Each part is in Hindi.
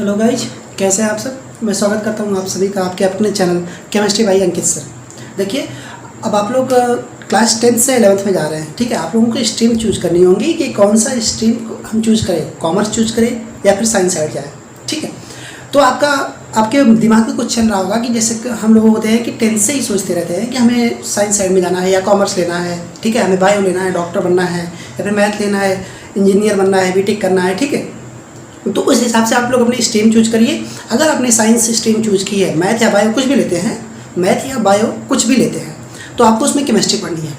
हेलो गाइज, कैसे हैं आप सब। मैं स्वागत करता हूं आप सभी का आपके अपने channel chemistry by Ankit sir. देखिए, अब आप लोग क्लास 10th से 11th में जा रहे हैं, ठीक है। आप लोगों को स्ट्रीम चूज करनी होगी कि कौन सा स्ट्रीम हम चूज करें, कॉमर्स चूज करें या फिर साइंस साइड जाए, ठीक है। तो आपके दिमाग में कुछ चल रहा होगा कि जैसे हम लोग होते हैं कि 10th से ही सोचते रहते हैं कि हमें साइंस साइड में जाना है या कॉमर्स लेना है, ठीक है, हमें बायो लेना है, डॉक्टर बनना है, या फिर मैथ लेना है, इंजीनियर बनना है, बीटेक करना है, ठीक है। तो उस हिसाब से आप लोग अपनी स्ट्रीम चूज करिए। अगर आपने साइंस स्ट्रीम चूज की है, मैथ या बायो कुछ भी लेते हैं, मैथ या बायो कुछ भी लेते हैं, तो आपको उसमें केमिस्ट्री पढ़नी है,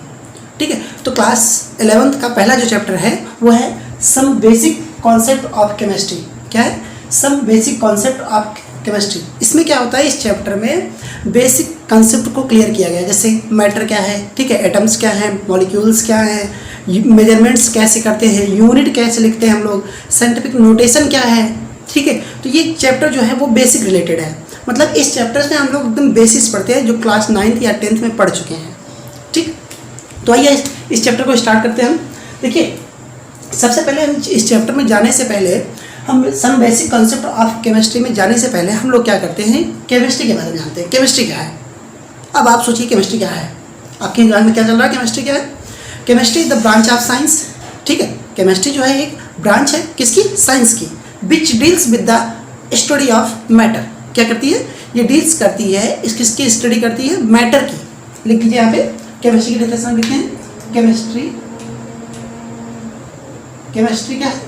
ठीक है। तो क्लास 11th का पहला जो चैप्टर है वो है some basic concept of chemistry. क्या है? Some basic concept of chemistry. इसमें क्या होता है, इस चैप्टर में बेसिक कॉन्सेप्ट को क्लियर किया गया है। जैसे मैटर क्या है, ठीक है, एटम्स क्या हैं, मॉलिक्यूल्स क्या हैं, मेजरमेंट्स कैसे करते हैं, यूनिट कैसे लिखते हैं हम लोग, साइंटिफिक नोटेशन क्या है, ठीक है। तो ये चैप्टर जो है वो बेसिक रिलेटेड है। मतलब इस चैप्टर में हम लोग एकदम बेसिक्स पढ़ते हैं जो क्लास 9th या 10th में पढ़ चुके हैं, ठीक। तो आइए इस चैप्टर को स्टार्ट करते हैं हम। देखिए, सबसे पहले हम इस चैप्टर में जाने से पहले, हम some basic concept of chemistry में जाने से पहले हम लोग क्या करते हैं, केमिस्ट्री के बारे में जानते हैं। केमिस्ट्री क्या है? अब आप सोचिए केमिस्ट्री क्या है, आपके दिमाग में क्या चल रहा है, केमिस्ट्री क्या है? Chemistry the branch of science, ठीक है। केमिस्ट्री जो है एक ब्रांच है किसकी? साइंस की। Which deals with the study of matter. क्या करती है? ये डील्स करती है, किसकी स्टडी करती है? मैटर की। लिख लीजिए यहाँ पे, केमिस्ट्री की डेफिनेशन लिखते हैं। केमिस्ट्री क्या है?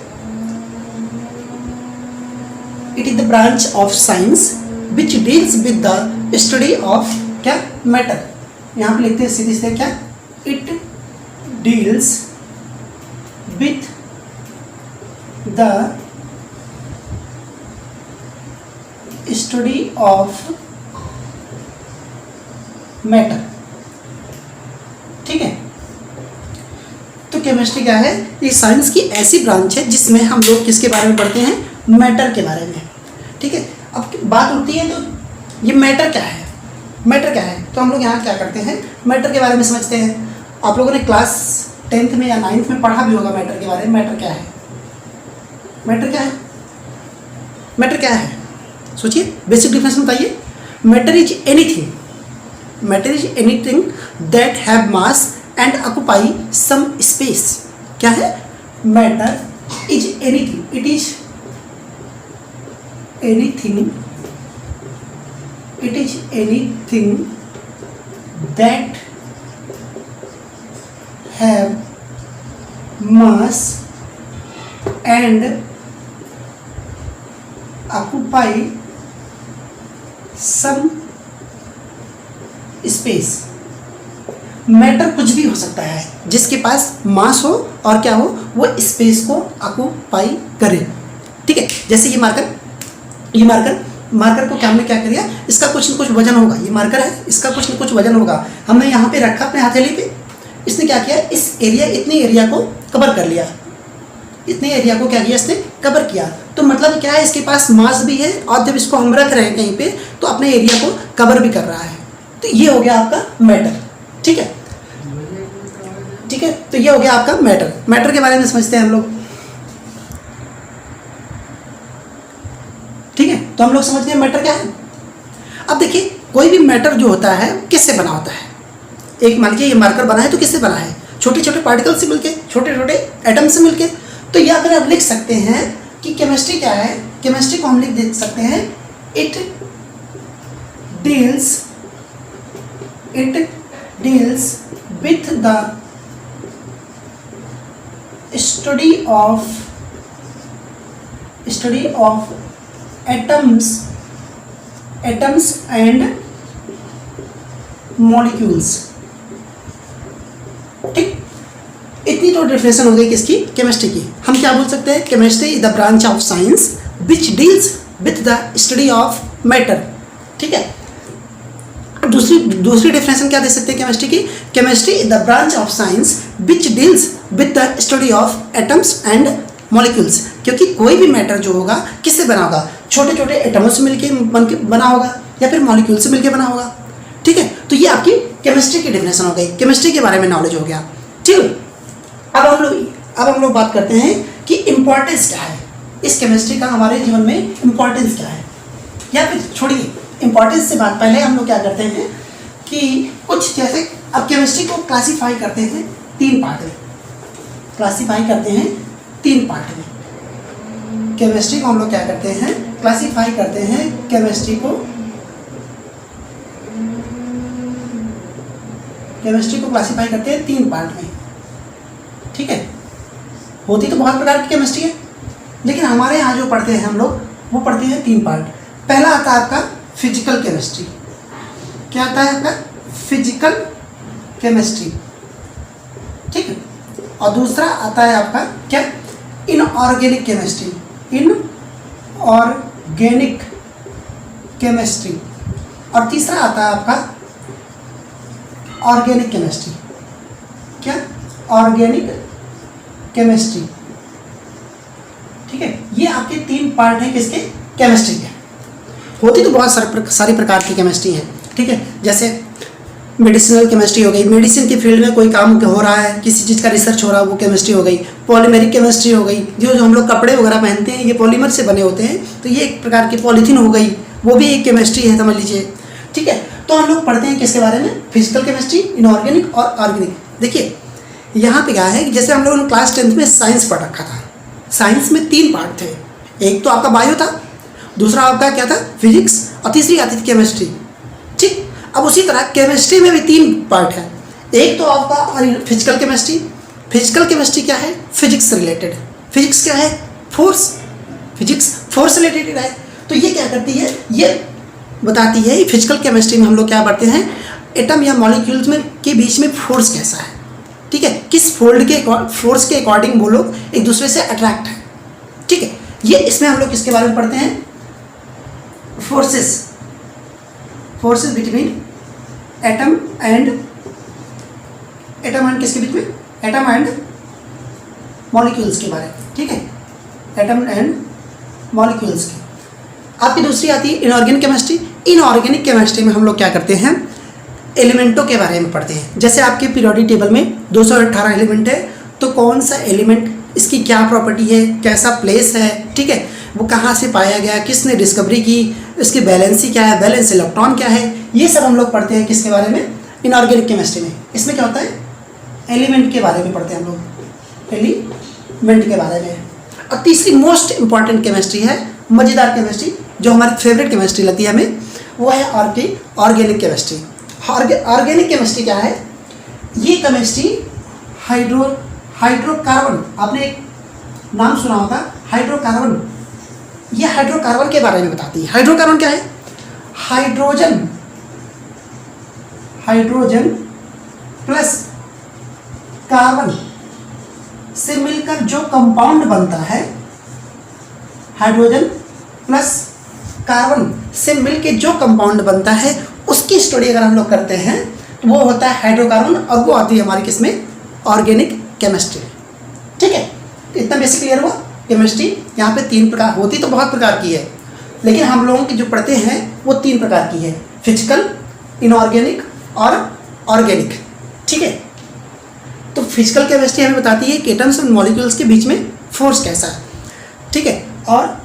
It is the branch of science which deals with the study of क्या? मैटर। यहाँ पे लिखते हैं सीधे सीधे क्या? It deals with the study of matter, ठीक है। तो केमिस्ट्री क्या है? ये साइंस की ऐसी ब्रांच है जिसमें हम लोग किसके बारे में पढ़ते हैं? मैटर के बारे में, ठीक है। अब बात होती है तो ये मैटर क्या है? मैटर क्या है? तो हम लोग यहाँ क्या करते हैं, मैटर के बारे में समझते हैं। आप लोगों ने क्लास 10th में या 9th में पढ़ा भी होगा मैटर के बारे में। मैटर क्या है? मैटर क्या है? मैटर क्या है? सोचिए, बेसिक डिफिनेशन बताइए। Matter is anything, matter is anything that have mass and occupy some space. क्या है? Matter is anything, it is anything, it is anything that have mass and occupy some space। Matter कुछ भी हो सकता है जिसके पास मास हो और क्या हो, वो स्पेस को ऑक्यूपाई करे, ठीक है। जैसे ये मार्कर को क्या हमने क्या किया, इसका कुछ न कुछ वजन होगा। ये मार्कर है, इसका कुछ न कुछ वजन होगा। हमने यहाँ पे रखा अपने हथेली पे, इसने क्या किया, इस एरिया, इतने एरिया को कवर कर लिया, इतने एरिया को क्या किया, इसने कवर किया। तो मतलब क्या है, इसके पास मास भी है और जब इसको हम रख रहे हैं कहीं पे तो अपने एरिया को कवर भी कर रहा है। तो ये हो गया आपका मैटर, ठीक है, ठीक है। तो ये हो गया आपका मैटर। मैटर के बारे में समझते हैं हम लोग, ठीक है। तो हम लोग समझ गए मैटर क्या है। अब देखिए, कोई भी मैटर जो होता है किससे बना होता है। एक मान लीजिए ये मार्कर बना है तो किससे बना है? छोटे छोटे पार्टिकल से मिलके, छोटे छोटे एटम से मिलके। तो या फिर आप लिख सकते हैं कि केमिस्ट्री क्या है। केमिस्ट्री को हम लिख सकते हैं, it deals with the study of atoms and molecules, ठीक। इतनी तो डेफिनेशन हो गई किसकी? केमिस्ट्री की। हम क्या बोल सकते हैं? Chemistry is the branch of science which deals with the study of matter, ठीक है। दूसरी डेफिनेशन क्या दे सकते हैं केमिस्ट्री की? Chemistry is the branch of science which deals with the study of atoms and molecules. क्योंकि कोई भी मैटर जो होगा किससे बना होगा? छोटे छोटे एटमों से मिलके बना होगा या फिर मॉलिक्यूल से मिलके बना होगा, ठीक है। तो ये आपकी केमिस्ट्री की डेफिनेशन हो गई, केमिस्ट्री के बारे में नॉलेज हो गया, ठीक। अब हम लोग बात करते हैं कि इम्पोर्टेंस क्या है। इस केमिस्ट्री का हमारे जीवन में इम्पोर्टेंस क्या है, या फिर छोड़िए इम्पोर्टेंस से बात, पहले हम लोग क्या करते हैं कि कुछ जैसे अब केमिस्ट्री को क्लासीफाई करते हैं 3 पार्ट में, क्लासीफाई करते हैं 3 पार्ट में। केमिस्ट्री को हम लोग क्या करते हैं, क्लासीफाई करते हैं केमिस्ट्री को क्लासीफाई करते हैं 3 पार्ट में, ठीक है। होती तो बहुत प्रकार की केमिस्ट्री है, लेकिन हमारे यहाँ जो पढ़ते हैं हम लोग वो पढ़ते हैं 3 पार्ट। पहला आता है आपका फिजिकल केमिस्ट्री। क्या आता है आपका? फिजिकल केमिस्ट्री, ठीक है। और दूसरा आता है आपका क्या? Inorganic chemistry, inorganic chemistry. और तीसरा आता है आपका ऑर्गेनिक केमिस्ट्री। क्या? ऑर्गेनिक केमिस्ट्री, ठीक है। ये आपके 3 पार्ट हैं किसके? केमिस्ट्री के। होती तो बहुत सारी प्रकार की केमिस्ट्री है, ठीक है। जैसे मेडिसिनल केमिस्ट्री हो गई, मेडिसिन के फील्ड में कोई काम हो रहा है, किसी चीज़ का रिसर्च हो रहा है, वो केमिस्ट्री हो गई। पॉलीमेरिक केमिस्ट्री हो गई, जो हम लोग कपड़े वगैरह पहनते हैं ये पॉलीमर से बने होते हैं, तो ये एक प्रकार की पॉलीथीन हो गई, वो भी एक केमिस्ट्री है, समझ लीजिए, ठीक है। तो हम लोग पढ़ते हैं किसके बारे में? फिजिकल केमिस्ट्री, इनऑर्गेनिक और ऑर्गेनिक। देखिए यहाँ पे क्या है कि जैसे हम लोगों ने क्लास 10th में साइंस पढ़ रखा था, साइंस में 3 पार्ट थे। एक तो आपका बायो था, दूसरा आपका क्या था? फिजिक्स, और तीसरी आती थी केमिस्ट्री, ठीक। अब उसी तरह केमिस्ट्री में भी 3 पार्ट है। एक तो आपका फिजिकल केमिस्ट्री। फिजिकल केमिस्ट्री क्या है? फिजिक्स से रिलेटेड। फिजिक्स क्या है? फोर्स। फिजिक्स फोर्स से रिलेटेड है। तो ये क्या करती है? ये बताती है फिजिकल केमिस्ट्री में हम लोग क्या पढ़ते हैं, एटम या मॉलिक्यूल्स में के बीच में फोर्स कैसा है, ठीक है। किस फोर्स के अकॉर्डिंग वो लोग एक दूसरे से अट्रैक्ट है, ठीक है। ये इसमें हम लोग किसके बारे में पढ़ते हैं? फोर्सेस बिटवीन एटम एंड किसके बीच में? एटम एंड मॉलिक्यूल्स के बारे में, ठीक है। एटम एंड मॉलिक्यूल्स की। आपकी दूसरी आती है इनऑर्गेनिक केमिस्ट्री। इनऑर्गेनिक केमिस्ट्री में हम लोग क्या करते हैं? एलिमेंटों के बारे में पढ़ते हैं। जैसे आपके पीरियोडिक टेबल में 218 एलिमेंट है, तो कौन सा एलिमेंट, इसकी क्या प्रॉपर्टी है, कैसा प्लेस है, ठीक है, वो कहाँ से पाया गया, किसने डिस्कवरी की, इसकी बैलेंसी क्या है, बैलेंस इलेक्ट्रॉन क्या है, ये सब हम लोग पढ़ते हैं किसके बारे में? इनऑर्गेनिक केमिस्ट्री में। इसमें क्या होता है? एलिमेंट के बारे में पढ़ते हैं हम लोग, एलिमेंट के बारे में। और तीसरी मोस्ट इंपॉर्टेंट केमिस्ट्री है, मज़ेदार केमिस्ट्री, जो हमारी फेवरेट केमिस्ट्री लगती है हमें, वो है ऑर्गेनिक केमिस्ट्री। ऑर्गेनिक केमिस्ट्री क्या है? ये केमिस्ट्री हाइड्रोकार्बन, आपने एक नाम सुना होगा हाइड्रोकार्बन। ये हाइड्रोकार्बन के बारे में बताती है। हाइड्रोकार्बन क्या है? हाइड्रोजन प्लस कार्बन से मिलकर जो कंपाउंड बनता है, हाइड्रोजन प्लस कार्बन से मिलकर जो कंपाउंड बनता है, उसकी स्टडी अगर हम लोग करते हैं तो वो होता है हाइड्रोकार्बन, और वो आती है हमारी किसमें? ऑर्गेनिक केमिस्ट्री, ठीक है। इतना बेसिक क्लियर हुआ? केमिस्ट्री यहाँ पे 3 प्रकार, होती तो बहुत प्रकार की है, लेकिन हम लोगों की जो पढ़ते हैं वो 3 प्रकार की है, फिजिकल, इनऑर्गेनिक और ऑर्गेनिक, ठीक है। तो फिजिकल केमिस्ट्री हमें बताती है कि एटम्स और मॉलिक्यूल्स के बीच में फोर्स कैसा है, ठीक है। और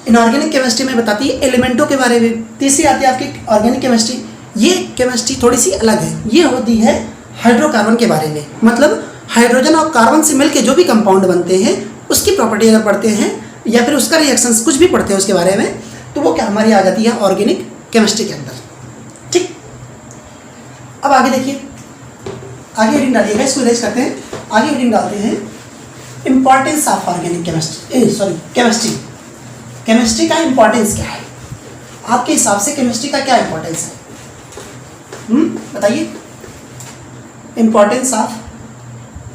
इनऑर्गेनिक केमिस्ट्री में बताती है एलिमेंटों के बारे में। तीसरी आती है आपकी ऑर्गेनिक केमिस्ट्री। ये केमिस्ट्री थोड़ी सी अलग है, ये होती है हाइड्रोकार्बन के बारे में, मतलब हाइड्रोजन और कार्बन से मिलकर जो भी कंपाउंड बनते हैं उसकी प्रॉपर्टी अगर पढ़ते हैं, या फिर उसका रिएक्शंस कुछ भी पढ़ते हैं उसके बारे में, तो वो क्या हमारी आ जाती है ऑर्गेनिक केमिस्ट्री के अंदर, ठीक। अब आगे देखिए, आगे हेडिंग डालिएगा, इसको इरेज करते हैं। आगे हेडिंग डालते हैं importance of organic chemistry. Chemistry का इंपॉर्टेंस क्या है आपके हिसाब से? केमिस्ट्री का क्या इंपॉर्टेंस है? बताइए। इंपॉर्टेंस ऑफ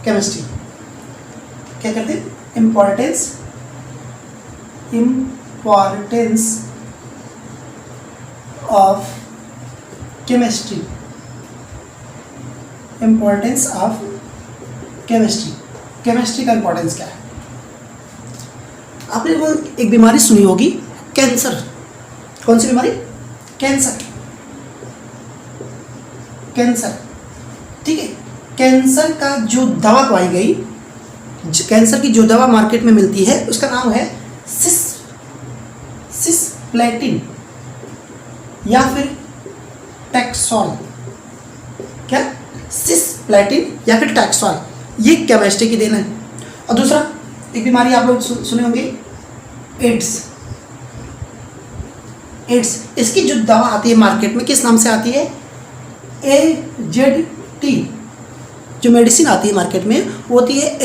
केमिस्ट्री क्या करते हैं? Importance of chemistry. Importance of chemistry, chemistry का इंपॉर्टेंस क्या है? आपने वो एक बीमारी सुनी होगी, कैंसर। कौन सी बीमारी? कैंसर, ठीक है। कैंसर का जो दवा पाई गई, कैंसर की जो दवा मार्केट में मिलती है उसका नाम है सिस प्लेटिन या फिर टैक्सोल, क्या सिस प्लेटिन या फिर टैक्सोल, ये केमिस्ट्री की देन है। और दूसरा एक बीमारी आप लोग सुने होंगे, एड्स। एड्स, इसकी जो दवा आती है मार्केट में किस नाम से आती है, AZT। जो मेडिसिन आती है मार्केट में वो होती है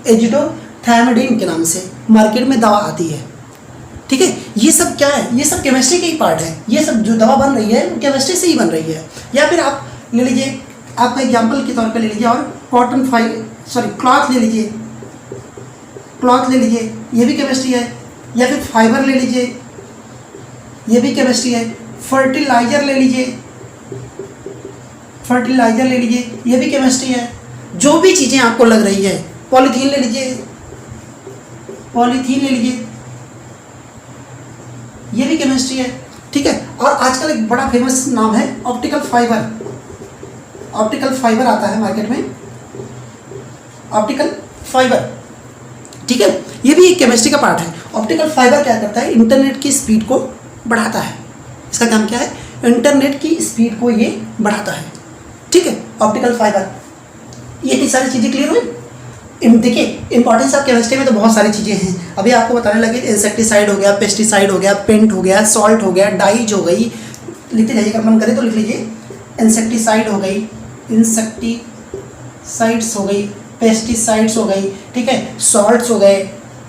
एजिडोथैमोडिन के नाम से मार्केट में दवा आती है। ठीक है, ये सब क्या है, ये सब केमिस्ट्री के ही पार्ट है। ये सब जो दवा बन रही है वो केमिस्ट्री से ही बन रही है। या फिर आप ले लीजिए, आपका एग्जाम्पल के तौर पे ले लीजिए, और क्लॉथ ले लीजिए, क्लॉथ ले लीजिए, ये भी केमिस्ट्री है। या फिर फाइबर ले लीजिए, ये भी केमिस्ट्री है। फर्टिलाइजर ले लीजिए, फर्टिलाइजर ले लीजिए, ये भी केमिस्ट्री है। जो भी चीज़ें आपको लग रही है, पॉलीथीन ले लीजिए, पॉलीथीन ले लीजिए, ये भी केमिस्ट्री है। ठीक है, और आजकल एक बड़ा फेमस नाम है ऑप्टिकल फाइबर। ऑप्टिकल फाइबर आता है मार्केट में, ऑप्टिकल फाइबर। ठीक है, ये भी एक केमिस्ट्री का पार्ट है। ऑप्टिकल फाइबर क्या करता है, इंटरनेट की स्पीड को बढ़ाता है। इसका काम क्या है, इंटरनेट की स्पीड को ये बढ़ाता है। ठीक है, ऑप्टिकल फाइबर। ये इतनी सारी चीज़ें क्लियर हुई। देखिए, इंपॉर्टेंस ऑफ केमिस्ट्री में तो बहुत सारी चीज़ें हैं। अभी आपको बताने लगे, इंसेक्टिसाइड हो गया, पेस्टिसाइड हो गया, पेंट हो गया, सॉल्ट हो गया, डाइज हो गई। लिखते जाइए, अगर मन करे तो लिख लीजिए। इंसेक्टिसाइड हो गई, इंसेक्टिसाइड्स हो गई, पेस्टिसाइड्स हो गई, ठीक है, सॉल्ट्स हो गए,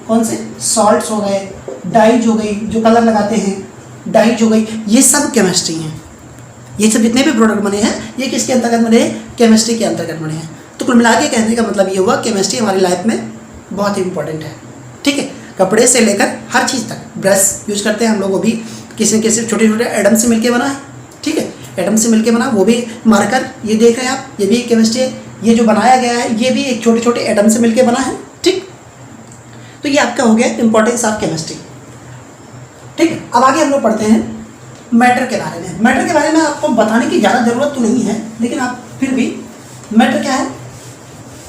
कौन से सॉल्ट्स हो गए, डाइज हो गई, जो कलर लगाते हैं, डाइज हो गई। ये सब केमिस्ट्री हैं। ये सब जितने भी प्रोडक्ट बने हैं ये किसके अंतर्गत बने हैं, केमिस्ट्री के अंतर्गत बने हैं। तो कुल मिला के कहने का मतलब ये हुआ, केमिस्ट्री हमारी लाइफ में बहुत ही इंपॉर्टेंट है। ठीक है, कपड़े से लेकर हर चीज़ तक। ब्रश यूज करते हैं हम लोग, वो भी किसी न किसी छोटे छोटे एटम से मिलके बना है। ठीक है, एटम से मिलके बना, वो भी मार्कर, ये देख रहे हैं आप, ये भी एक केमिस्ट्री है। ये जो बनाया गया है ये भी एक छोटे छोटे एटम से मिलके बना है। ठीक, तो ये आपका हो गया इंपॉर्टेंस ऑफ केमिस्ट्री। ठीक है, अब आगे हम लोग पढ़ते हैं मैटर के बारे में। मैटर के बारे में आपको बताने की ज़्यादा ज़रूरत तो नहीं है, लेकिन आप फिर भी, मैटर क्या है,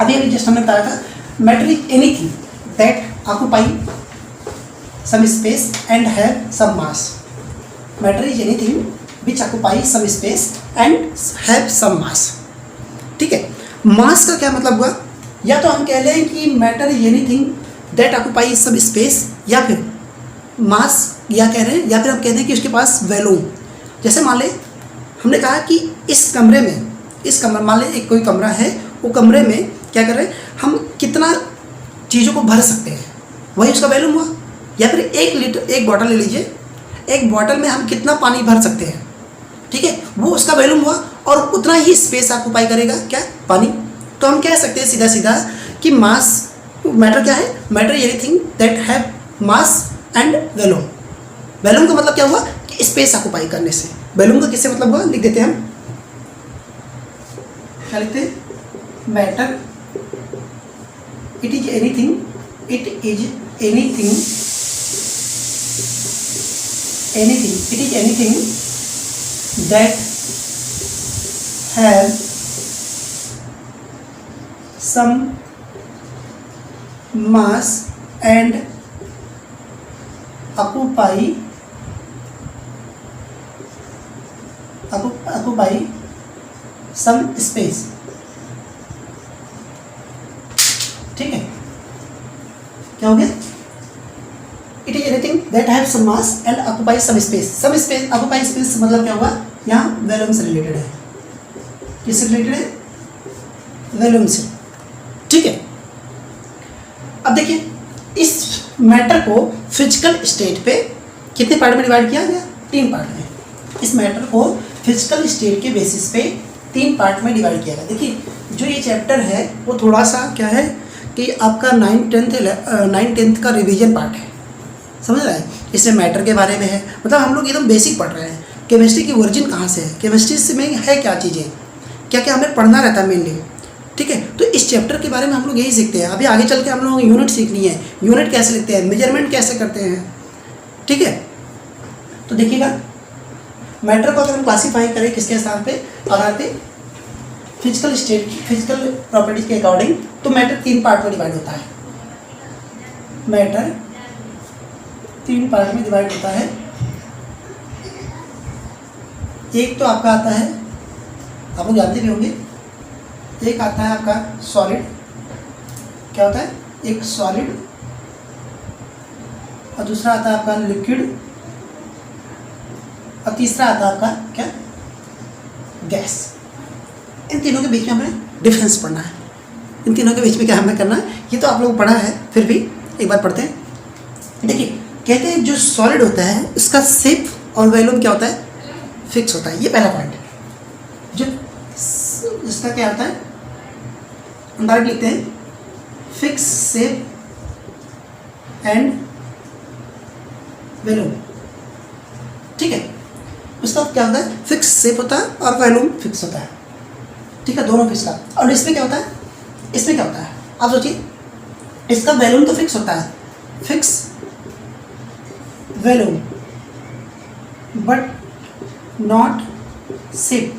अभी जस्ट हमने बताया था, matter is anything that occupy some space and have some mass. Matter is anything which occupy some space and have some mass. ठीक है, मास का क्या मतलब हुआ, या तो हम कह लें कि matter is anything that occupy some space, या फिर मास, या कह रहे हैं, या फिर हम कहते हैं कि उसके पास वैल्यूम। जैसे मान लें हमने कहा कि इस कमरे में, मान लें एक कोई कमरा है, वो कमरे में क्या कर रहे हैं हम, कितना चीज़ों को भर सकते हैं, वही उसका वैल्यूम हुआ। या फिर 1 लीटर, एक बॉटल ले लीजिए, एक बॉटल में हम कितना पानी भर सकते हैं, ठीक है, वो उसका वैल्यूम हुआ। और उतना ही स्पेस ऑक्यूपाई करेगा क्या, पानी। तो हम कह सकते हैं सीधा सीधा कि मास, मैटर क्या है, matter anything that have mass and volume. Volume का मतलब क्या हुआ कि स्पेस ऑक्यूपाई करने से। वैल्यूम का किससे मतलब हुआ, लिख देते हैं हम, क्या लिखते हैं, matter it is anything that have some mass and occupy some space। ठीक है, क्या हो गया, it is anything that have some mass and occupy some space. Some space, occupy space मतलब क्या हुआ, यहाँ वैल्यूम से रिलेटेड है। किससे रिलेटेड है, वैल्यूम से। ठीक है, अब देखिए इस मैटर को फिजिकल स्टेट पे कितने पार्ट में डिवाइड किया गया, 3 पार्ट में। इस मैटर को फिजिकल स्टेट के बेसिस पे 3 पार्ट में डिवाइड किया गया। देखिए जो ये चैप्टर है वो थोड़ा सा क्या है कि आपका 9th का रिवीजन पार्ट है, समझ रहे हैं। इसमें मैटर के बारे में है, मतलब हम लोग एकदम बेसिक पढ़ रहे हैं। केमिस्ट्री की ओरिजिन कहाँ से है, केमिस्ट्री से में है क्या चीज़ें, क्या क्या हमें पढ़ना रहता है मेनली। ठीक है, तो इस चैप्टर के बारे में हम लोग यही सीखते हैं। अभी आगे चल के हम लोग यूनिट सीखनी है, यूनिट कैसे लिखते हैं, मेजरमेंट कैसे करते हैं। ठीक है, तो देखिएगा मैटर को अगर हम क्लासीफाई करें किसके आधार पे, फिजिकल स्टेट, फिजिकल प्रॉपर्टीज के अकॉर्डिंग, तो मैटर 3 पार्ट में डिवाइड होता है। मैटर 3 पार्ट में डिवाइड होता है। एक तो आपका आता है, आप लोग जानते भी होंगे, एक आता है आपका सॉलिड, क्या होता है, एक सॉलिड, और दूसरा आता है आपका लिक्विड, और तीसरा आता है आपका क्या, गैस। इन तीनों के बीच में हमें डिफरेंस पढ़ना है, इन तीनों के बीच में क्या हमें करना है, ये तो आप लोग पढ़ा है, फिर भी एक बार पढ़ते हैं। देखिए कहते हैं जो सॉलिड होता है उसका शेप और वॉल्यूम क्या होता है, फिक्स होता है। ये पहला पॉइंट है। जो इसका क्या होता है, हम डायरेक्ट लिखते हैं फिक्स शेप एंड वॉल्यूम, ठीक है। उसका क्या होता है, फिक्स शेप होता है और वॉल्यूम फिक्स होता है, ठीक है, दोनों फिक्स का। और इसमें क्या होता है, इसमें क्या होता है, आप सोचिए, इसका वॉल्यूम तो फिक्स होता है, fix volume but not shape.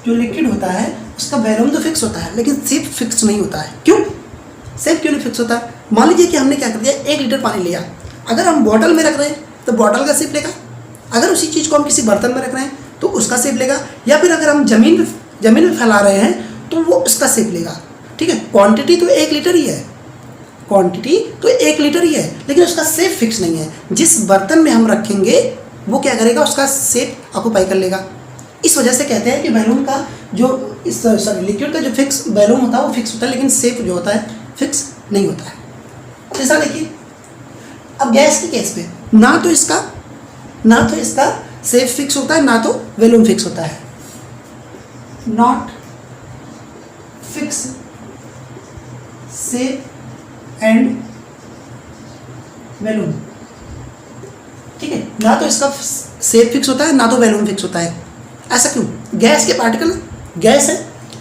जो लिक्विड होता है उसका वॉल्यूम तो फिक्स होता है लेकिन शेप फिक्स नहीं होता है। क्यों, शेप क्यों नहीं फिक्स होता? मान लीजिए कि हमने क्या कर दिया, 1 लीटर पानी लिया, अगर हम बॉटल में रख रहे हैं तो बॉटल का शेप लेगा, अगर उसी चीज़ को हम किसी बर्तन में रख रहे हैं तो उसका शेप लेगा, या फिर अगर हम जमीन में फैला रहे हैं तो वो उसका शेप लेगा, ठीक है। क्वांटिटी तो 1 लीटर ही है, क्वांटिटी तो 1 लीटर ही है, लेकिन उसका शेप फिक्स नहीं है। जिस बर्तन में हम रखेंगे वो क्या करेगा, उसका शेप ऑक्यूपाई कर लेगा। इस वजह से कहते हैं कि वॉल्यूम का जो लिक्विड का जो फिक्स वॉल्यूम होता है वो फिक्स होता है, लेकिन शेप जो होता है फिक्स नहीं होता है। ऐसा देखिए, अब गैस के केस में ना तो इसका शेप फिक्स होता है, ना तो वॉल्यूम फिक्स होता है। Not fix shape and volume, ठीक है, ना तो इसका शेप फिक्स होता है ना तो वॉल्यूम फिक्स होता है। ऐसा क्यों? गैस के पार्टिकल, गैस है,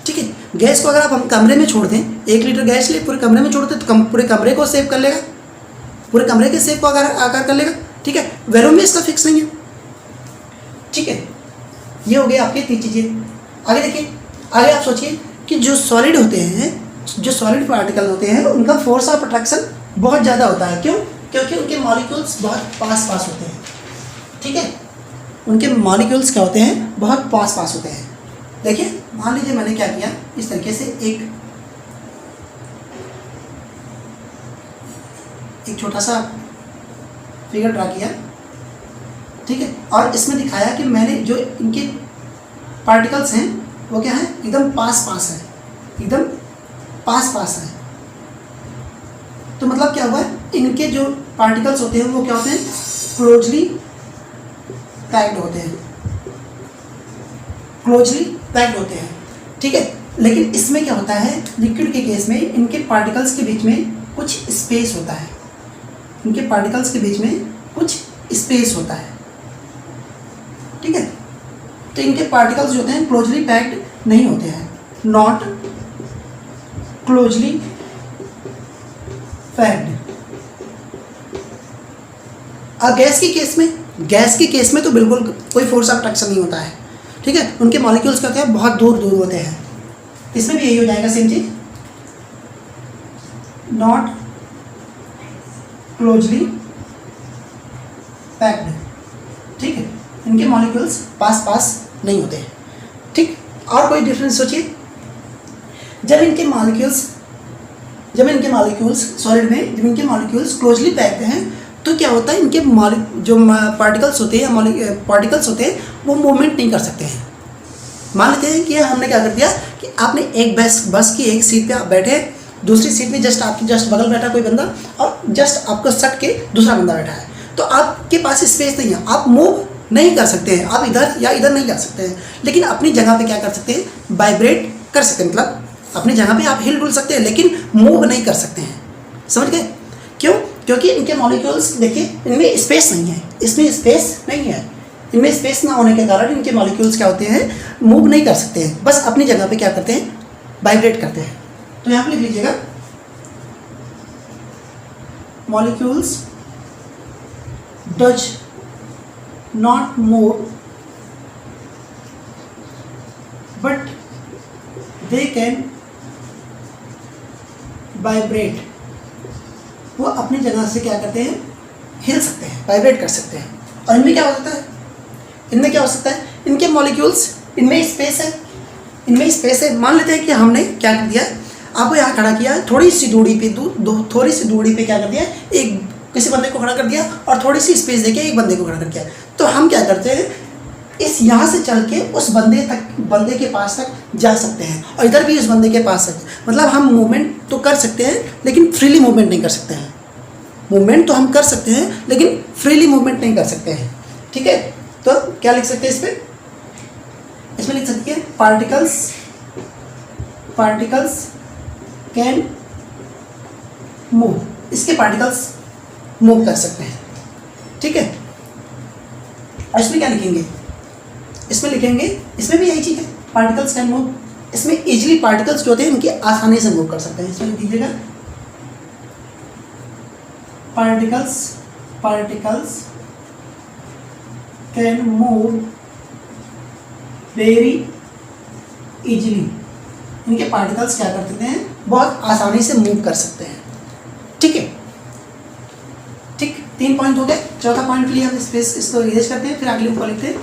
ठीक है, गैस को अगर आप हम कमरे में छोड़ दें, 1 लीटर गैस ले पूरे कमरे में छोड़ दें तो पूरे कमरे को सेव कर लेगा, पूरे कमरे के शेप को आकार कर लेगा, ठीक है। वॉल्यूम में इसका फिक्स नहीं है, ठीक है। ये हो गए आपके 3 चीज़ें। आगे देखिए, आगे आप सोचिए कि जो सॉलिड होते हैं, जो सॉलिड पार्टिकल होते हैं उनका फोर्स ऑफ अट्रैक्शन बहुत ज़्यादा होता है। क्यों? क्योंकि उनके मॉलिक्यूल्स बहुत पास होते हैं, ठीक है, उनके मॉलिक्यूल्स क्या होते हैं, बहुत पास होते हैं। देखिए मान लीजिए मैंने क्या किया, इस तरीके से एक छोटा सा फिगर ड्रा किया, ठीक है, और इसमें दिखाया कि मैंने जो इनके पार्टिकल्स हैं वो क्या है, एकदम पास है, एकदम पास है। तो मतलब क्या हुआ, इनके जो पार्टिकल्स होते हैं वो क्या होते हैं, क्लोजली पैक्ड होते हैं, क्लोजली पैक्ड होते हैं, ठीक है। लेकिन इसमें क्या होता है, लिक्विड के केस में इनके पार्टिकल्स के बीच में कुछ स्पेस होता है, इनके पार्टिकल्स के बीच में कुछ स्पेस होता है, ठीक है। तो इनके पार्टिकल्स जो होते हैं क्लोजली पैक्ड नहीं होते हैं, नॉट क्लोजली पैक्ड। और गैस के केस में तो बिल्कुल कोई फोर्स ऑफ अट्रैक्शन नहीं होता है, ठीक है। उनके मॉलिक्यूल्स क्या होते हैं, बहुत दूर होते हैं। इसमें भी यही हो जाएगा सेम चीज, नॉट क्लोजली पैक्ड, ठीक है। इनके मॉलिक्यूल्स पास नहीं होते हैं, ठीक। और कोई डिफरेंस सोचिए, जब इनके मॉलिक्यूल्स सॉलिड में जब इनके मॉलिक्यूल्स क्लोजली पैक्ड हैं तो क्या होता है, इनके जो पार्टिकल्स होते हैं वो मूवमेंट नहीं कर सकते हैं। मान लेते हैं कि हमने क्या कर दिया कि आपने एक बस की एक सीट पे आप बैठे, दूसरी सीट में आपके बगल बैठा कोई बंदा और जस्ट आपको सट के दूसरा बंदा बैठा है, तो आपके पास स्पेस नहीं है, आप मूव नहीं कर सकते हैं, आप इधर या इधर नहीं जा सकते हैं। लेकिन अपनी जगह पे क्या कर सकते हैं, वाइब्रेट कर सकते हैं, मतलब अपनी जगह पे आप हिल डुल सकते हैं लेकिन मूव नहीं कर सकते हैं। समझ गए? क्यों? क्योंकि इनके मॉलिक्यूल्स देखिए, इनमें स्पेस नहीं है, इसमें स्पेस नहीं है। इनमें स्पेस ना होने के कारण इनके मॉलिक्यूल्स क्या होते हैं, मूव नहीं कर सकते हैं, बस अपनी जगह पे क्या करते हैं, वाइब्रेट करते हैं। तो यहाँ पे लिख लीजिएगा, molecules does not move but they can vibrate. वो अपनी जगह से क्या करते हैं, हिल सकते हैं, वाइब्रेट कर सकते हैं। और इनमें क्या होता है, इनमें क्या हो सकता है, इनके मॉलिक्यूल्स, इनमें स्पेस है, इनमें स्पेस है। मान लेते हैं कि हमने क्या कर दिया, आपको यहाँ खड़ा किया, थोड़ी सी दूरी पे थोड़ी सी दूरी पे क्या कर दिया, एक किसी बंदे को खड़ा कर दिया और थोड़ी सी स्पेस देके एक बंदे को खड़ा कर दिया। तो हम क्या करते हैं, इस यहाँ से चल के उस बंदे के पास तक जा सकते हैं और इधर भी उस बंदे के पास तक, मतलब हम मूवमेंट तो कर सकते हैं लेकिन फ्रीली मूवमेंट नहीं कर सकते हैं। मूवमेंट तो हम कर सकते हैं लेकिन फ्रीली मूवमेंट नहीं कर सकते हैं। ठीक है, तो क्या लिख सकते हैं इसमें लिख सकते हैं पार्टिकल्स कैन मूव, इसके पार्टिकल्स मूव कर सकते हैं। ठीक है, और इसमें क्या लिखेंगे, इसमें लिखेंगे, इसमें भी यही चीज़ है, पार्टिकल्स कैन मूव। इसमें इजीली पार्टिकल्स जो होते हैं इनके आसानी से मूव कर सकते हैं। इसमें लिख दीजिएगा particles can move very easily, इनके पार्टिकल्स क्या कर सकते हैं, बहुत आसानी से मूव कर सकते हैं। ठीक है, ठीक, 3 पॉइंट हो गए। चौथा पॉइंट के लिए हम स्पेस इसको इरेज करते हैं, फिर अगले को लिखते हैं।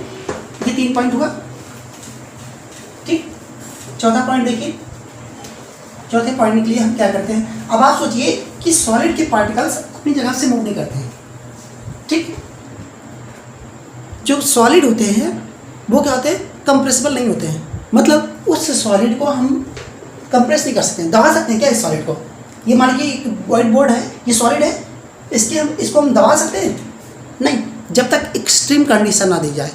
ये 3 पॉइंट हुआ। ठीक, चौथा पॉइंट देखिए, चौथे पॉइंट के लिए हम क्या करते हैं। अब आप सोचिए कि सॉलिड के पार्टिकल्स अपनी जगह से मूव नहीं करते हैं। ठीक, जो सॉलिड होते हैं वो क्या होते हैं, कंप्रेसिबल नहीं होते हैं, मतलब उस सॉलिड को हम कंप्रेस नहीं कर सकते हैं, दबा सकते हैं क्या इस सॉलिड को। ये मान लीजिए एक व्हाइट बोर्ड है, ये सॉलिड है, इसको हम दबा सकते हैं नहीं, जब तक एक्सट्रीम कंडीशन ना दी जाए।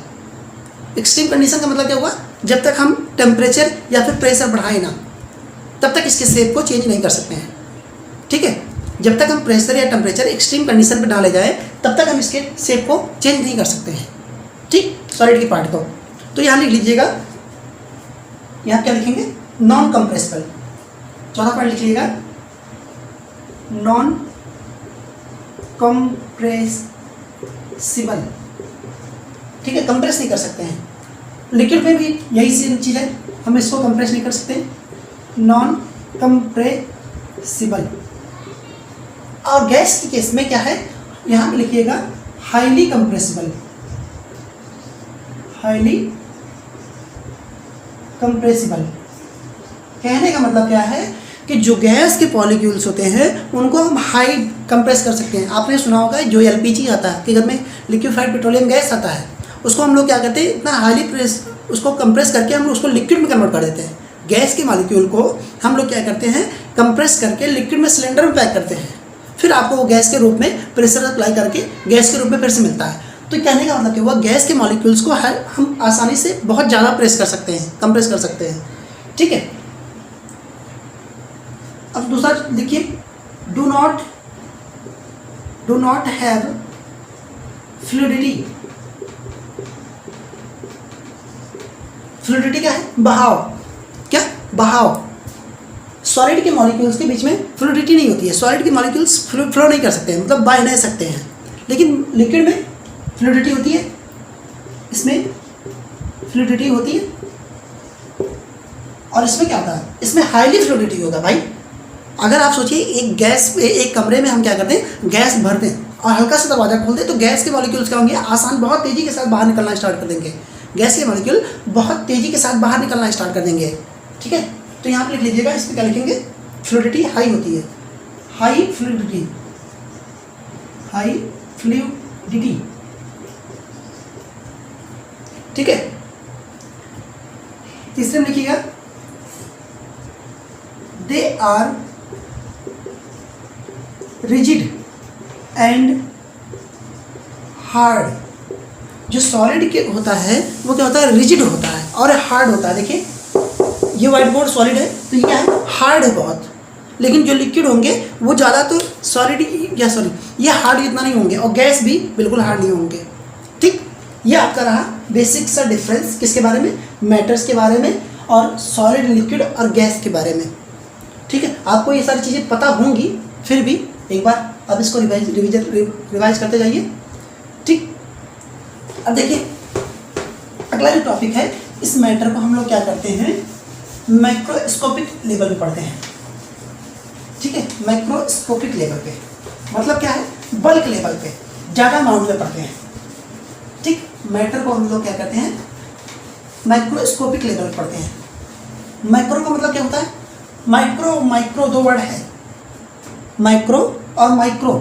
एक्सट्रीम कंडीशन का मतलब क्या हुआ, जब तक हम टेम्परेचर या फिर प्रेशर बढ़ाएं ना, तब तक इसके शेप को चेंज नहीं कर सकते हैं। ठीक है, जब तक हम प्रेशर या टेम्परेचर एक्सट्रीम कंडीशन पर डाले जाए तब तक हम इसके शेप को चेंज नहीं कर सकते हैं। ठीक, सॉलिड के पार्ट को। तो यहाँ लिख लीजिएगा, यहाँ क्या लिखेंगे, नॉन कंप्रेसिबल। चौथा पॉइंट लिख लीजिएगा, नॉन कंप्रेसिबल। ठीक है, कंप्रेस नहीं कर सकते हैं। लिक्विड में भी यही चीज़ है, हम इसको कंप्रेस नहीं कर सकते, नॉन कंप्रेसिबल। और गैस के केस में क्या है, यहाँ पे लिखिएगा हाईली कंप्रेसिबल। हाईली कंप्रेसिबल कहने का मतलब क्या है कि जो गैस के मॉलिक्यूल्स होते हैं उनको हम हाई कंप्रेस कर सकते हैं। आपने सुना होगा जो एलपीजी आता है कि घर में लिक्विफाइड पेट्रोलियम गैस आता है, उसको हम लोग क्या करते हैं, इतना हाईली प्रेस उसको कंप्रेस करके हम उसको लिक्विड में कन्वर्ट कर देते हैं। गैस के मॉलिक्यूल को हम लोग क्या करते हैं, कंप्रेस करके लिक्विड में सिलेंडर में पैक करते हैं, फिर आपको वो गैस के रूप में प्रेशर अप्लाई करके गैस के रूप में फिर से मिलता है। तो कहने का मतलब कि वह गैस के मॉलिक्यूल्स को हम आसानी से बहुत ज़्यादा प्रेस कर सकते हैं, कंप्रेस कर सकते हैं। ठीक है, अब दूसरा देखिए, do not have fluidity. Fluidity क्या है, बहाव। क्या, बहाव। सॉलिड के मॉलिक्यूल्स के बीच में फ्लूइडिटी नहीं होती है, सॉलिड के मॉलिक्यूल्स फ्लो नहीं कर सकते हैं, मतलब बह नहीं सकते हैं। लेकिन लिक्विड में फ्लूइडिटी होती है, इसमें फ्लूइडिटी होती है, और इसमें क्या होता है, इसमें हाईली फ्लूइडिटी होगा भाई। अगर आप सोचिए एक कमरे में हम क्या करते हैं, गैस भरते हैं और हल्का सा दरवाज़ा खोलते हैं तो गैस के मॉलिक्यूल्स क्या होंगे, आसान बहुत तेज़ी के साथ बाहर निकलना स्टार्ट कर देंगे। गैस के मॉलिक्यूल बहुत तेज़ी के साथ बाहर निकलना स्टार्ट कर देंगे। ठीक है, तो यहाँ पर लिख लीजिएगा, इस पर क्या लिखेंगे, फ्लूइडिटी हाई होती है, हाई फ्लूइडिटी। ठीक है, तीसरे में लिखिएगा, they are rigid and hard. जो सॉलिड के होता है वो क्या होता है, रिजिड होता है और हार्ड होता है। देखिए ये व्हाइट बोर्ड सॉलिड है तो ये क्या है, हार्ड है बहुत। लेकिन जो लिक्विड होंगे वो ज़्यादा तो सॉलिड या ये हार्ड इतना नहीं होंगे, और गैस भी बिल्कुल हार्ड नहीं होंगे। ठीक, ये आपका रहा बेसिक सा डिफरेंस किसके बारे में, मैटर्स के बारे में और सॉलिड, लिक्विड और गैस के बारे में। ठीक है, आपको ये सारी चीज़ें पता होंगी, फिर भी एक बार अब इसको रिवाइज करते जाइए। ठीक, अब देखिए अगला जो टॉपिक है, इस मैटर को हम लोग क्या करते हैं, मैक्रोस्कोपिक लेवल पे पढ़ते हैं। ठीक है, मैक्रोस्कोपिक लेवल पे मतलब क्या है, बल्क लेवल पे, ज़्यादा अमाउंट में पढ़ते हैं। ठीक, मैटर को हम लोग क्या कहते हैं, माइक्रोस्कोपिक लेवल पर पढ़ते हैं। माइक्रो का मतलब क्या होता है, माइक्रो दो वर्ड है, माइक्रो और माइक्रो।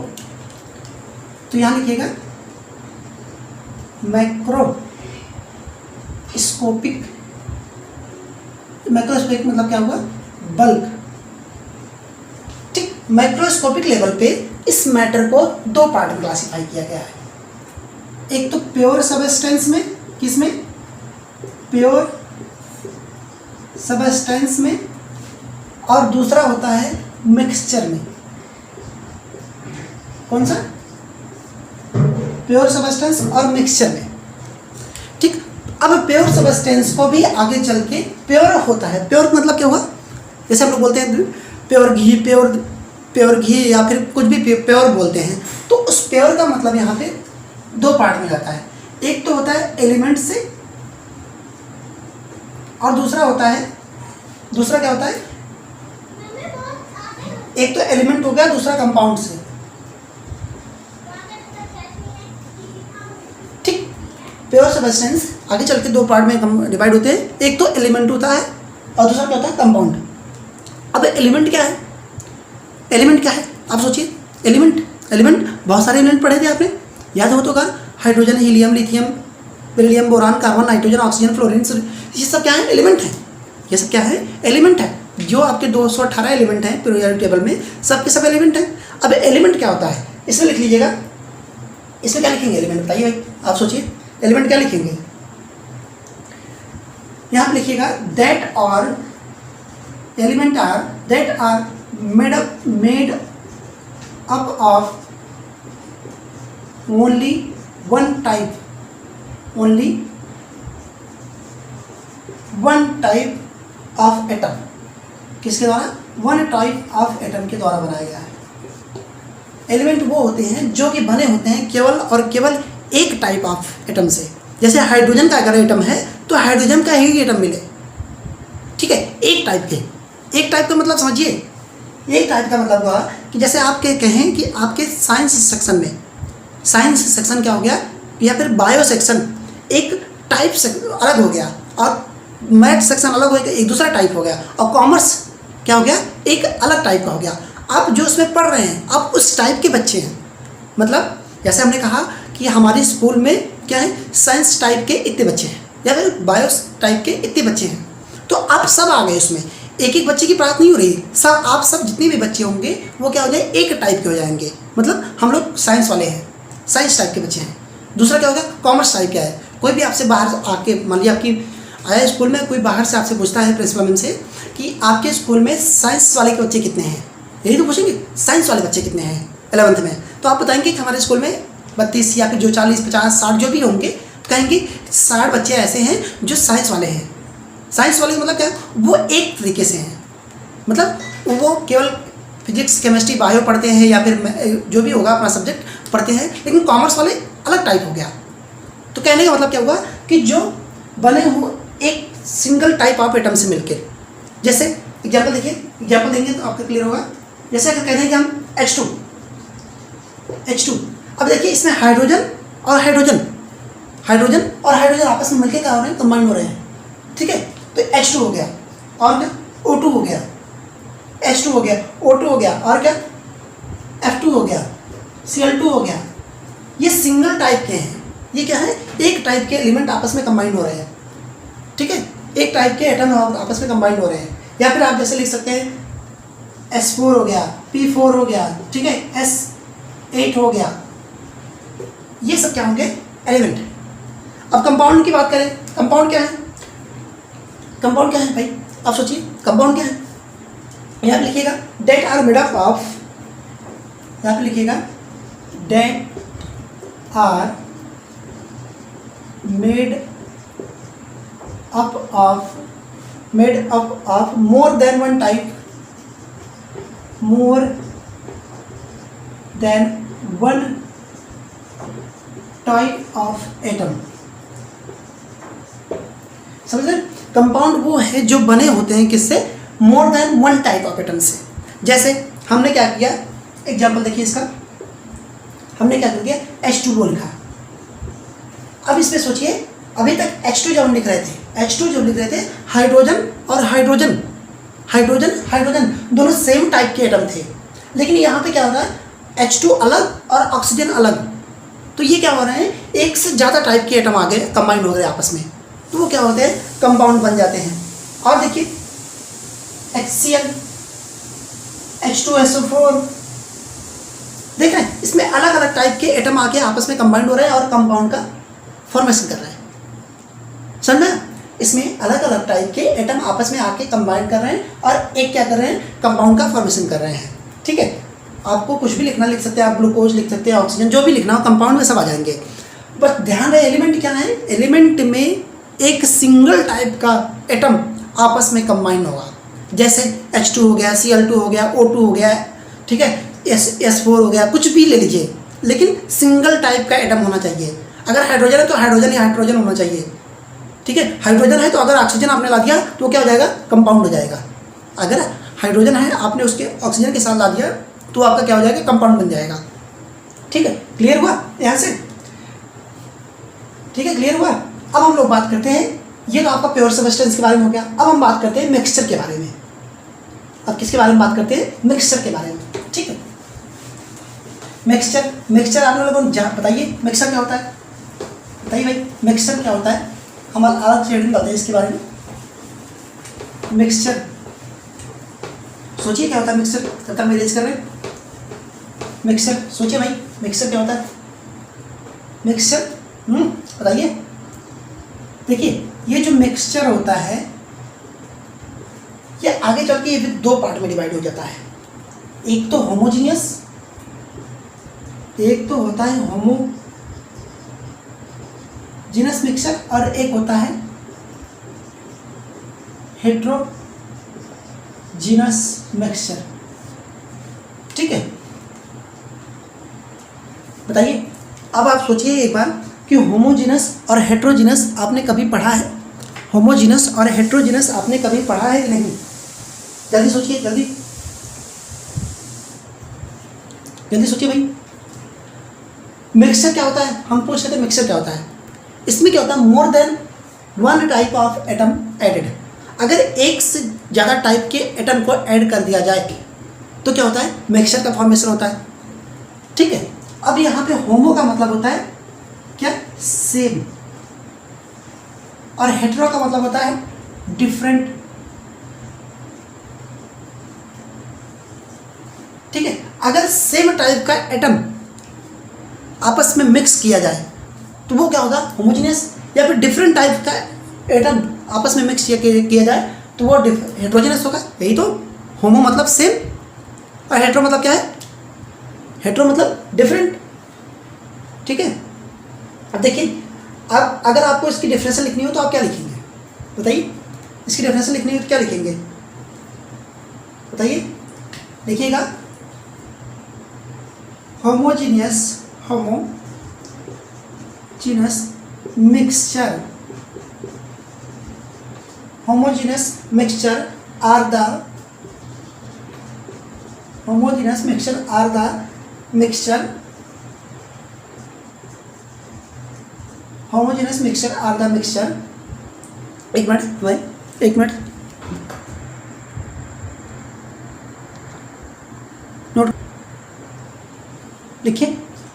तो यहाँ लिखिएगा माइक्रोस्कोपिक। माइक्रोस्कोपिक मतलब क्या हुआ, बल्क। ठीक, माइक्रोस्कोपिक लेवल पे इस मैटर को दो पार्ट में क्लासिफाई किया गया है। एक तो प्योर सबस्टेंस में, किसमें, प्योर सबस्टेंस में, और दूसरा होता है मिक्सचर में। कौन सा, प्योर सबस्टेंस और मिक्सचर में। ठीक, अब प्योर सबस्टेंस को भी आगे चल के प्योर होता है। प्योर मतलब क्या हुआ, जैसे हम लोग बोलते हैं प्योर घी, प्योर घी या फिर कुछ भी प्योर बोलते हैं, तो उस प्योर का मतलब यहाँ पे दो पार्ट में जाता है। एक तो होता है एलिमेंट से, और दूसरा क्या होता है, एक तो एलिमेंट हो गया, दूसरा कंपाउंड से। ठीक, प्योर सबस्टेंस आगे चल के दो पार्ट में डिवाइड होते हैं। एक तो एलिमेंट होता है और दूसरा क्या होता है, कंपाउंड। अब एलिमेंट क्या है, एलिमेंट क्या है आप सोचिए। एलिमेंट बहुत सारे एलिमेंट पढ़े थे आपने, याद हो तो कर, hydrogen, helium, lithium, beryllium, boron, carbon, nitrogen, oxygen, fluorine, ये सब क्या है, एलिमेंट है। ये सब क्या है, एलिमेंट है। जो आपके 218 एलिमेंट हैं पीरियोडिक टेबल में, सब के सब एलिमेंट हैं। अब एलिमेंट क्या होता है, इसमें लिख लीजिएगा, इसमें क्या लिखेंगे, एलिमेंट बताइए भाई, आप सोचिए एलिमेंट क्या लिखेंगे। यहाँ पे लिखिएगा दैट और element are made up of only one type of atom. किसके द्वारा, वन टाइप ऑफ एटम के द्वारा बनाया गया है। एलिमेंट वो होते हैं जो कि बने होते हैं केवल और केवल एक टाइप ऑफ एटम से। जैसे हाइड्रोजन का अगर एटम है तो हाइड्रोजन का ही एटम मिले, ठीक है, एक टाइप का मतलब समझिए। एक टाइप का मतलब हुआ कि जैसे आपके कहें कि आपके साइंस सेक्शन क्या हो गया, या फिर बायो सेक्शन एक टाइप से अलग हो गया, और मैथ सेक्शन अलग हो गया, एक दूसरा टाइप हो गया, और कॉमर्स क्या हो गया, एक अलग टाइप का हो गया। आप जो उसमें पढ़ रहे हैं आप उस टाइप के बच्चे हैं। मतलब जैसे हमने कहा कि हमारे स्कूल में क्या है, साइंस टाइप के इतने बच्चे हैं, या फिर बायो टाइप के इतने बच्चे हैं, तो आप सब आ गए उसमें। एक एक बच्चे की बात नहीं हो रही, सब आप सब जितने भी बच्चे होंगे वो क्या हो जाए, एक टाइप के हो जाएंगे। मतलब हम लोग साइंस वाले हैं, साइंस टाइप के बच्चे हैं। दूसरा क्या होगा, कॉमर्स टाइप का है। कोई भी आपसे बाहर आके, मान लिया आपकी आया स्कूल में, कोई बाहर से आपसे पूछता है प्रिंसिपल मैम से कि आपके स्कूल में साइंस वाले के बच्चे कितने हैं, यही तो पूछेंगे, साइंस वाले बच्चे कितने हैं 11th में। तो आप बताएंगे कि हमारे स्कूल में 32 या फिर जो 40, 50, 60 जो भी होंगे, तो कहेंगे 60 बच्चे ऐसे हैं जो साइंस वाले हैं। साइंस वाले मतलब क्या है, वो एक तरीके से हैं, मतलब वो केवल फिजिक्स, केमिस्ट्री, बायो पढ़ते हैं, या फिर जो भी होगा अपना सब्जेक्ट पढ़ते हैं। लेकिन कॉमर्स वाले अलग टाइप हो गया। तो कहने का मतलब क्या हुआ कि जो बने हुए एक सिंगल टाइप ऑफ एटम से मिलकर, जैसे एग्जाम्पल देखिए, एग्जाम्पल देंगे तो आपको क्लियर होगा। जैसे अगर कहते हैं कि हम H2, अब देखिए इसमें हाइड्रोजन और हाइड्रोजन आपस में मिलकर क्या हो रहे हैं, कंबाइन हो रहे हैं, ठीक है। तो H2 हो गया, और क्या, O2 हो गया, H2 हो गया, O2 हो गया, और क्या, F2 हो गया, Cl2 हो गया। ये सिंगल टाइप के हैं। ये क्या है, एक टाइप के एलिमेंट आपस में कंबाइन हो रहे हैं, ठीक है, एक टाइप के एटम आपस में कंबाइन हो रहे हैं। या फिर आप जैसे लिख सकते हैं S4 हो गया, P4 हो गया, ठीक है, S8 हो गया। ये सब क्या होंगे, एलिमेंट। अब कंपाउंड की बात करें, कंपाउंड क्या है, कंपाउंड क्या है भाई, आप सोचिए कंपाउंड क्या है। यहाँ पे लिखिएगा that are made up of, यहाँ पे लिखिएगा that are made up of more than one type, more than one type of atom. समझे, कंपाउंड वो है जो बने होते हैं किससे, more than one type of atom से। जैसे हमने क्या किया, एग्जाम्पल देखिए इसका, हमने क्या किया, H2O लिखा। अब अब इसमें सोचिए, अभी तक H2 जब हम लिख रहे थे, H2 जब लिख रहे थे, हाइड्रोजन और हाइड्रोजन, हाइड्रोजन हाइड्रोजन दोनों सेम टाइप के एटम थे। लेकिन यहाँ पे क्या हो रहा है, H2 अलग और ऑक्सीजन अलग। तो ये क्या हो रहा है, एक से ज़्यादा टाइप के एटम आगे कंबाइन हो गए आपस में, तो वो क्या होते हैं, कंपाउंड बन जाते हैं। और देखिए HCl, H2SO4, देख रहे हैं, इसमें अलग अलग टाइप के एटम आके आपस में कंबाइंड हो रहे हैं और कंपाउंड का फॉर्मेशन कर रहे हैं। समझा, इसमें अलग अलग टाइप के एटम आपस में आके कंबाइन कर रहे हैं और एक क्या कर रहे हैं, कंपाउंड का फॉर्मेशन कर रहे हैं। ठीक है, आपको कुछ भी लिखना लिख सकते हैं, आप ग्लूकोज लिख सकते हैं, ऑक्सीजन, जो भी लिखना हो कंपाउंड में सब आ जाएंगे। बस ध्यान रहे एलिमेंट क्या है, एलिमेंट में एक सिंगल टाइप का एटम आपस में कंबाइन होगा। जैसे H2 हो गया, Cl2 हो गया, O2 हो गया, ठीक है, S4 हो गया, कुछ भी ले लीजिए, लेकिन सिंगल टाइप का एटम होना चाहिए। अगर हाइड्रोजन है तो हाइड्रोजन ही हाइड्रोजन होना चाहिए। ठीक है, हाइड्रोजन है तो अगर ऑक्सीजन आपने ला दिया तो क्या हो जाएगा, कंपाउंड हो जाएगा। अगर हाइड्रोजन है आपने उसके ऑक्सीजन के साथ ला दिया तो आपका क्या हो जाएगा, कंपाउंड बन जाएगा। ठीक है, क्लियर हुआ यहाँ से? ठीक है, क्लियर हुआ। अब हम लोग बात करते हैं, ये तो आपका प्योर सब्सटेंस के बारे में हो गया। अब हम बात करते हैं मिक्सचर के बारे में। अब किसके बारे में बात करते हैं, मिक्सचर के बारे में। ठीक है, मिक्सचर, मिक्सचर आप लोगों को बताइए मिक्सचर क्या होता है, बताइए भाई मिक्सचर क्या होता है। हम अलग से बताते हैं इसके बारे में। मिक्सचर सोचिए क्या होता है मिक्सचर, तब तक मेरेज कर रहे हैं। मिक्सचर सोचिए भाई, मिक्सचर क्या होता है, मिक्सचर बताइए। देखिए ये जो मिक्सचर होता है ये आगे चल के ये दो पार्ट में डिवाइड हो जाता है। एक तो होमोजीनियस, एक तो होता है होमोजीनियस मिक्सचर, और एक होता है हेट्रोजीनियस मिक्सचर। ठीक है, बताइए। अब आप सोचिए एक बार कि होमोजीनस और हेट्रोजीनस आपने कभी पढ़ा है, होमोजीनस और हेट्रोजीनस आपने कभी पढ़ा है कि नहीं? जल्दी सोचिए, जल्दी जल्दी सोचिए भाई। मिक्सचर क्या होता है, हम पूछ रहे थे मिक्सचर क्या होता है। इसमें क्या होता है, more than one type of atom added. अगर एक से ज़्यादा टाइप के एटम को ऐड कर दिया जाए तो क्या होता है, मिक्सचर का फॉर्मेशन होता है। ठीक है, अब यहाँ पे होमो का मतलब होता है क्या, सेम, और हेटेरो का मतलब होता है डिफरेंट। ठीक है, अगर सेम टाइप का एटम आपस में मिक्स किया जाए तो वो क्या होगा, होमोजीनियस, या फिर डिफरेंट टाइप का एटम आपस में मिक्स किया जाए तो वो हेट्रोजीनियस होगा। यही तो, होमो मतलब सेम और हेटेरो मतलब क्या है, हेटेरो मतलब डिफरेंट। ठीक है, अब देखिए, अब अगर आपको इसकी डिफरेंस लिखनी हो तो आप क्या लिखेंगे, बताइए। इसकी डिफरेंस लिखनी हो तो क्या लिखेंगे, बताइए, लिखिएगा। Homogeneous, homogeneous mixture, homogeneous mixture are the homogeneous mixture are the mixture homogeneous mixture are the mixture। एक मिनट भाई, एक मिनट नोट लिखिए।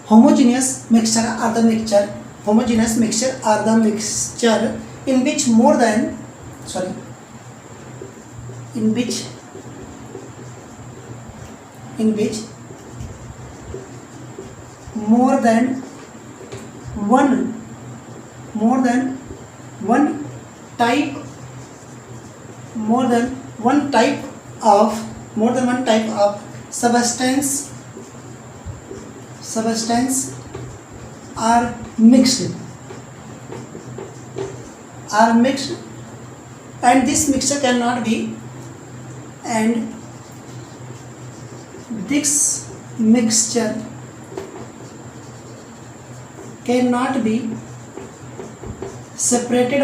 homogeneous mixture are the mixture, homogeneous mixture are the mixture in which more than in which more than one type of substance are mixed, and this mixture cannot be separated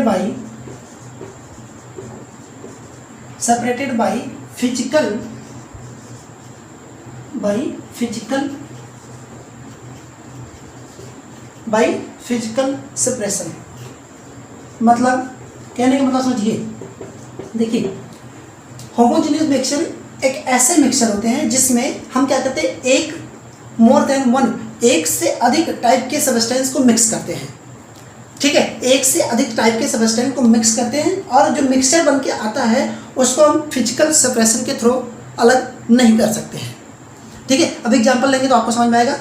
by physical physical separation, मतलब कहने का मतलब समझिए, देखिए होमोजेनियस मिक्सचर एक ऐसे मिक्सचर होते हैं जिसमें हम क्या करते हैं, एक मोर देन वन, एक से अधिक टाइप के सबस्टेंस को मिक्स करते हैं। ठीक है, एक से अधिक टाइप के सबस्टेंस को मिक्स करते हैं और जो मिक्सचर बन के आता है उसको हम फिजिकल सेपरेशन के थ्रू अलग नहीं कर सकते हैं। ठीक है, अब एग्जांपल लेंगे तो आपको समझ में आएगा।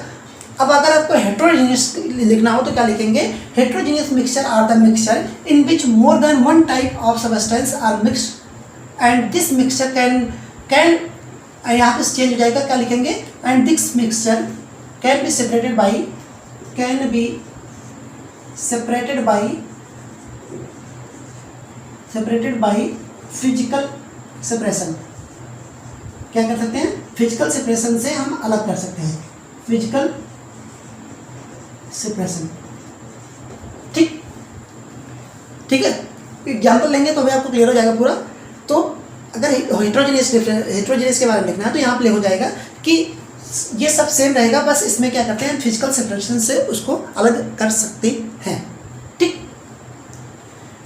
अब अगर आपको हेट्रोजीनियस लिखना हो तो क्या लिखेंगे, heterogeneous mixture are the mixture in which more than one type of substance are mixed and this mixture can यहाँ पे चेंज हो जाएगा, क्या लिखेंगे, and this mixture can be separated by physical separation. क्या कर सकते हैं, फिजिकल सेपरेशन से हम अलग कर सकते हैं, फिजिकल सेपरेशन। ठीक है, एग्जाम्पल लेंगे तो अभी आपको क्लियर हो जाएगा पूरा। तो अगर हेट्रोजीनियस के बारे में लिखना है तो यहाँ पे हो जाएगा कि ये सब सेम रहेगा, बस इसमें क्या करते हैं, फिजिकल सेपरेशन से उसको अलग कर सकते हैं।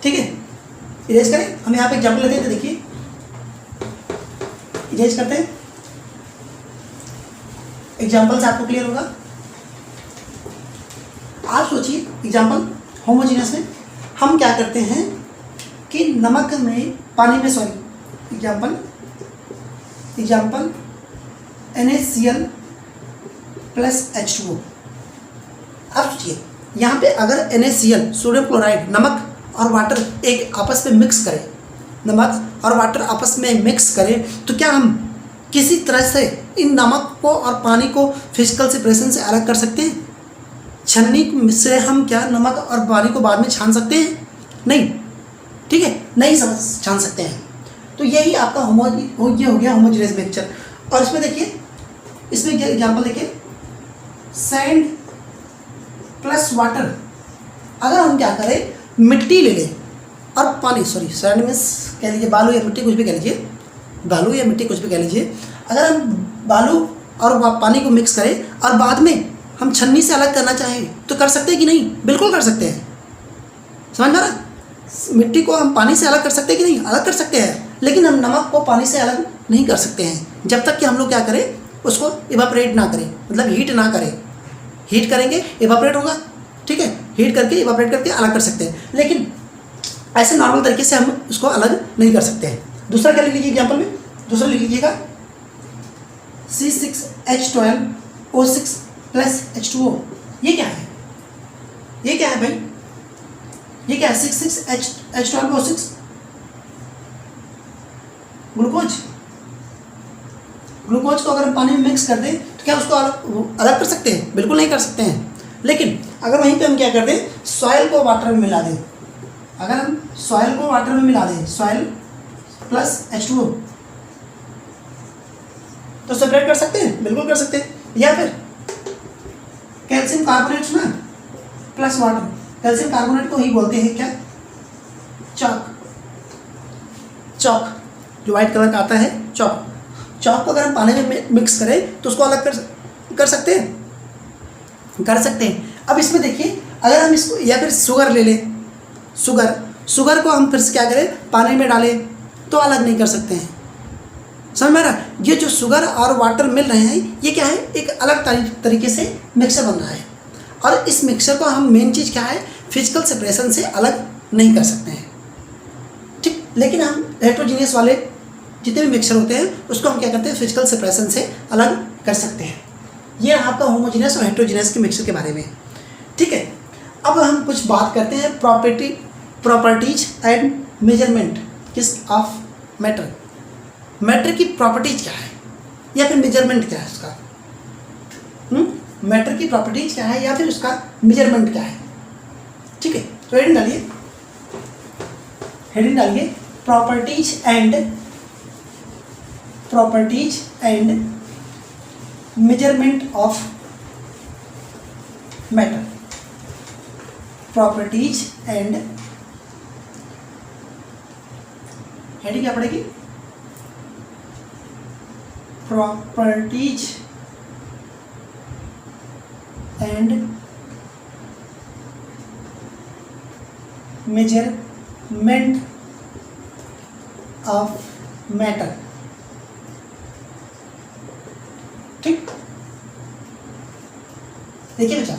ठीक है, इरेज करें, हम यहाँ पे एग्जाम्पल लेते हैं, तो देखिए इरेज करते हैं, एग्जाम्पल से आपको क्लियर होगा। आप सोचिए एग्जाम्पल होमोजीनियस में हम क्या करते हैं कि नमक में, पानी में, sorry example NaCl plus H2O। अब सोचिए यहाँ पे अगर NaCl सोडियम क्लोराइड, नमक और वाटर एक आपस में मिक्स करें, नमक और वाटर आपस में मिक्स करें, तो क्या हम किसी तरह से इन नमक को और पानी को फिजिकल सेपरेशन से अलग कर सकते हैं? छन्नी से हम क्या नमक और पानी को बाद में छान सकते हैं? नहीं। ठीक है, नहीं छान सकते हैं। तो यही आपका ये हो गया होमोजेनियस मिक्सचर। और इसमें देखिए, इसमें क्या एग्जाम्पल देखिए, सैंड प्लस वाटर। अगर हम क्या करें, मिट्टी ले लें और पानी, सॉरी सैंड में कह लीजिए, बालू या मिट्टी कुछ भी कह लीजिए, बालू या मिट्टी कुछ भी कह लीजिए। अगर हम बालू और पानी को मिक्स करें और बाद में हम छन्नी से अलग करना चाहें तो कर सकते हैं कि नहीं? बिल्कुल कर सकते हैं। समझ में आ रहा? मिट्टी को हम पानी से अलग कर सकते हैं कि नहीं? अलग कर सकते हैं, लेकिन हम नमक को पानी से अलग नहीं कर सकते हैं जब तक कि हम लोग क्या करें, उसको इवापोरेट ना करें, मतलब हीट ना करें। हीट करेंगे इवापोरेट होगा। ठीक है, हीट करके इवापोरेट करके अलग कर सकते हैं, लेकिन ऐसे नॉर्मल तरीके से हम उसको अलग नहीं कर सकते हैं। दूसरा क्या लिख लीजिए एग्जाम्पल में, दूसरा लिख लीजिएगा C6H12O6 प्लस H2O। ये क्या है? ये क्या है भाई? ये क्या है? 6H12O6 ग्लूकोज को अगर हम पानी में मिक्स कर दें तो क्या उसको अलग कर सकते हैं? बिल्कुल नहीं कर सकते हैं। लेकिन अगर वहीं पे हम क्या कर दें, सॉइल को वाटर में मिला दें, अगर हम सॉइल को वाटर में मिला दें, सॉइल प्लस H2O, तो सेपरेट कर सकते हैं? बिल्कुल कर सकते हैं। या फिर कैल्शियम कार्बोनेट ना प्लस वाटर, कैल्शियम कार्बोनेट को ही बोलते हैं क्या, चॉक जो व्हाइट कलर का आता है, चॉक को अगर हम पानी में मिक्स करें तो उसको अलग कर सकते हैं। अब इसमें देखिए, अगर हम इसको, या फिर शुगर ले लें, शुगर को हम फिर से क्या करें, पानी में डालें तो अलग नहीं कर सकते हैं। समझ में आ रहा? ये जो शुगर और वाटर मिल रहे हैं, ये क्या है, एक अलग तरीके से मिक्सर बन रहा है। और इस मिक्सर को हम, मेन चीज़ क्या है, फिजिकल सेपरेशन से अलग नहीं कर सकते हैं। ठीक, लेकिन हम हेट्रोजीनियस वाले जितने भी मिक्सर होते हैं उसको हम क्या करते हैं, फिजिकल सेपरेशन से अलग कर सकते हैं। ये आपका होमोजीनियस और हेट्रोजीनियस के मिक्सर के बारे में। ठीक है, अब हम कुछ बात करते हैं properties and measurement of matter की प्रॉपर्टीज क्या है या फिर मेजरमेंट क्या है उसका। मैटर की प्रॉपर्टीज क्या है या फिर उसका मेजरमेंट क्या है। ठीक है, तो हेडिंग डालिए properties and measurement of matter. Properties and, heading क्या पड़ेगी, properties and measurement of matter. ठीक, देखिए बच्चा,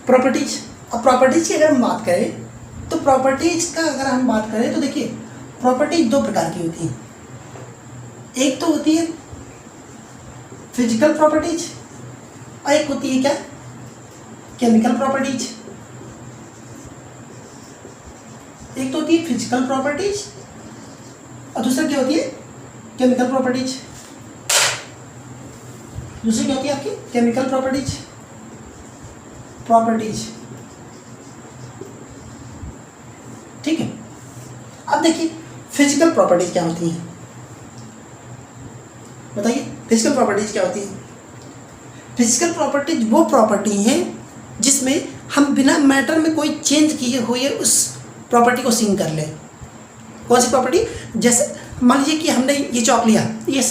प्रॉपर्टीज। अब प्रॉपर्टीज की अगर हम बात करें तो प्रॉपर्टीज का अगर हम बात करें तो देखिए प्रॉपर्टीज दो प्रकार की होती हैं। एक तो होती है फिजिकल प्रॉपर्टीज और एक होती है क्या, केमिकल प्रॉपर्टीज। एक तो होती है फिजिकल प्रॉपर्टीज और दूसरा क्या होती है, केमिकल प्रॉपर्टीज। दूसरी क्या होती है आपकी, केमिकल प्रॉपर्टीज। ठीक है। अब देखिए फिजिकल प्रॉपर्टीज क्या होती हैं, बताइए फिजिकल प्रॉपर्टीज क्या होती है। फिजिकल प्रॉपर्टीज वो प्रॉपर्टी है जिसमें हम बिना मैटर में कोई चेंज किए हुए उस प्रॉपर्टी को सीन कर लें। कौन सी प्रॉपर्टी, जैसे मान लीजिए कि हमने ये चौक लिया, ये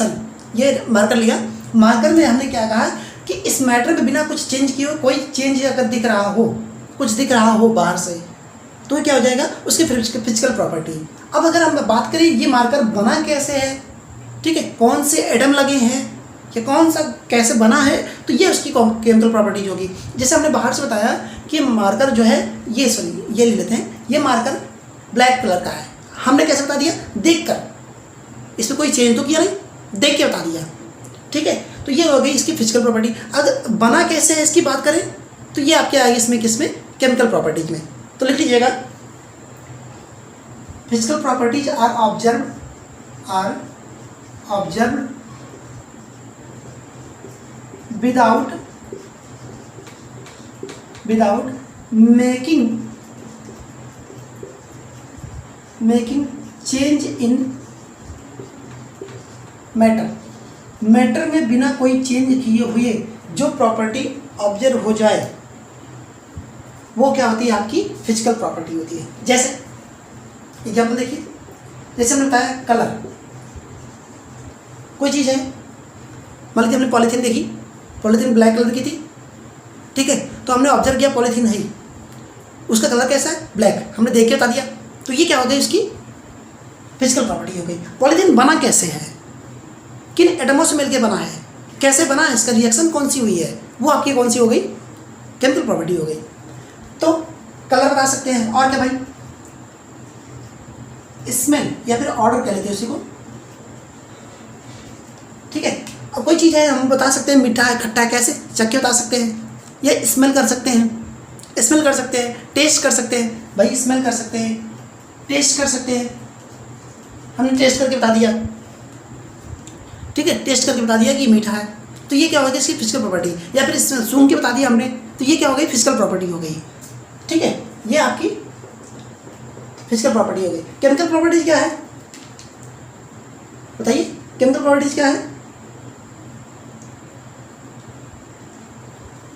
मार्कर लिया, मार्कर में हमने क्या कहा कि इस मैटर में बिना कुछ चेंज किए हुए कोई चेंज अगर दिख रहा हो, कुछ दिख रहा हो बाहर से, तो क्या हो जाएगा उसकी फिजिकल प्रॉपर्टी। अब अगर हम बात करें ये मार्कर बना कैसे है, ठीक है, कौन से एटम लगे हैं या कौन सा कैसे बना है, तो ये उसकी केमिकल प्रॉपर्टीज होगी। जैसे हमने बाहर से बताया कि मार्कर जो है ये ले लेते हैं, ये मार्कर ब्लैक कलर का है, हमने कैसे बता दिया, देख कर, इसमें कोई चेंज तो किया नहीं, देख के बता दिया। ठीक है, तो ये हो गई इसकी फिजिकल प्रॉपर्टी। अगर बना कैसे है इसकी बात करें तो ये आपके आगे इसमें किसमें, केमिकल प्रॉपर्टीज में। तो लिख लीजिएगा, physical properties are observed without making change in matter में बिना कोई चेंज किए हुए जो प्रॉपर्टी ऑब्जर्व हो जाए वो क्या होती है, आपकी फिजिकल प्रॉपर्टी होती है। जैसे एग्जाम्पल देखिए, जैसे हमने बताया कलर, कोई चीज़ है, मान लीजिए हमने पॉलीथीन देखी, पॉलीथीन ब्लैक कलर की थी, ठीक है, तो हमने ऑब्जर्व किया पॉलीथीन है, उसका कलर कैसा है, ब्लैक, हमने देख के बता दिया, तो ये क्या हो गई, उसकी फिजिकल प्रॉपर्टी हो गई। पॉलीथीन बना कैसे है, किन एटमों से मिलकर बना है, कैसे बना है, इसका रिएक्शन कौन सी हुई है, वो आपकी कौन सी हो गई, केमिकल प्रॉपर्टी हो गई। तो कलर बता सकते हैं, और क्या भाई, स्मेल या फिर ऑर्डर कह लेते हैं उसी को। ठीक है, अब कोई चीज़ है हम बता सकते हैं मीठा है खट्टा है, कैसे चख के बता सकते हैं, या स्मेल कर सकते हैं, टेस्ट कर सकते हैं, भाई स्मेल कर सकते हैं, टेस्ट कर सकते हैं, हमने टेस्ट करके बता दिया, ठीक है, टेस्ट करके बता दिया कि मीठा है, तो ये क्या हो गया, इसकी फिजिकल प्रॉपर्टी। या फिर सूंघ के बता दिया हमने, तो ये क्या हो गई, फिजिकल प्रॉपर्टी हो गई। ठीक है, ये आपकी फिजिकल प्रॉपर्टी हो गई। केमिकल प्रॉपर्टीज क्या है, बताइए केमिकल प्रॉपर्टीज क्या है,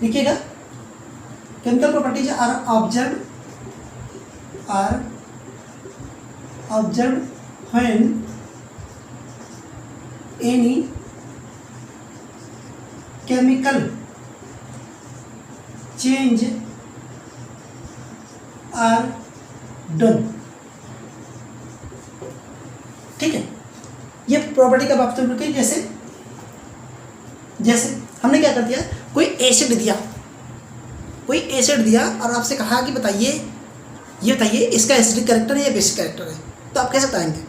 देखिएगा, chemical properties are observed when any chemical change are done. ठीक है, ये प्रॉपर्टी का बात करके, जैसे हमने क्या कर दिया, कोई एसिड दिया और आपसे कहा कि बताइए इसका एसिडिक कैरेक्टर है या बेसिक कैरेक्टर है, तो आप कैसे बताएंगे,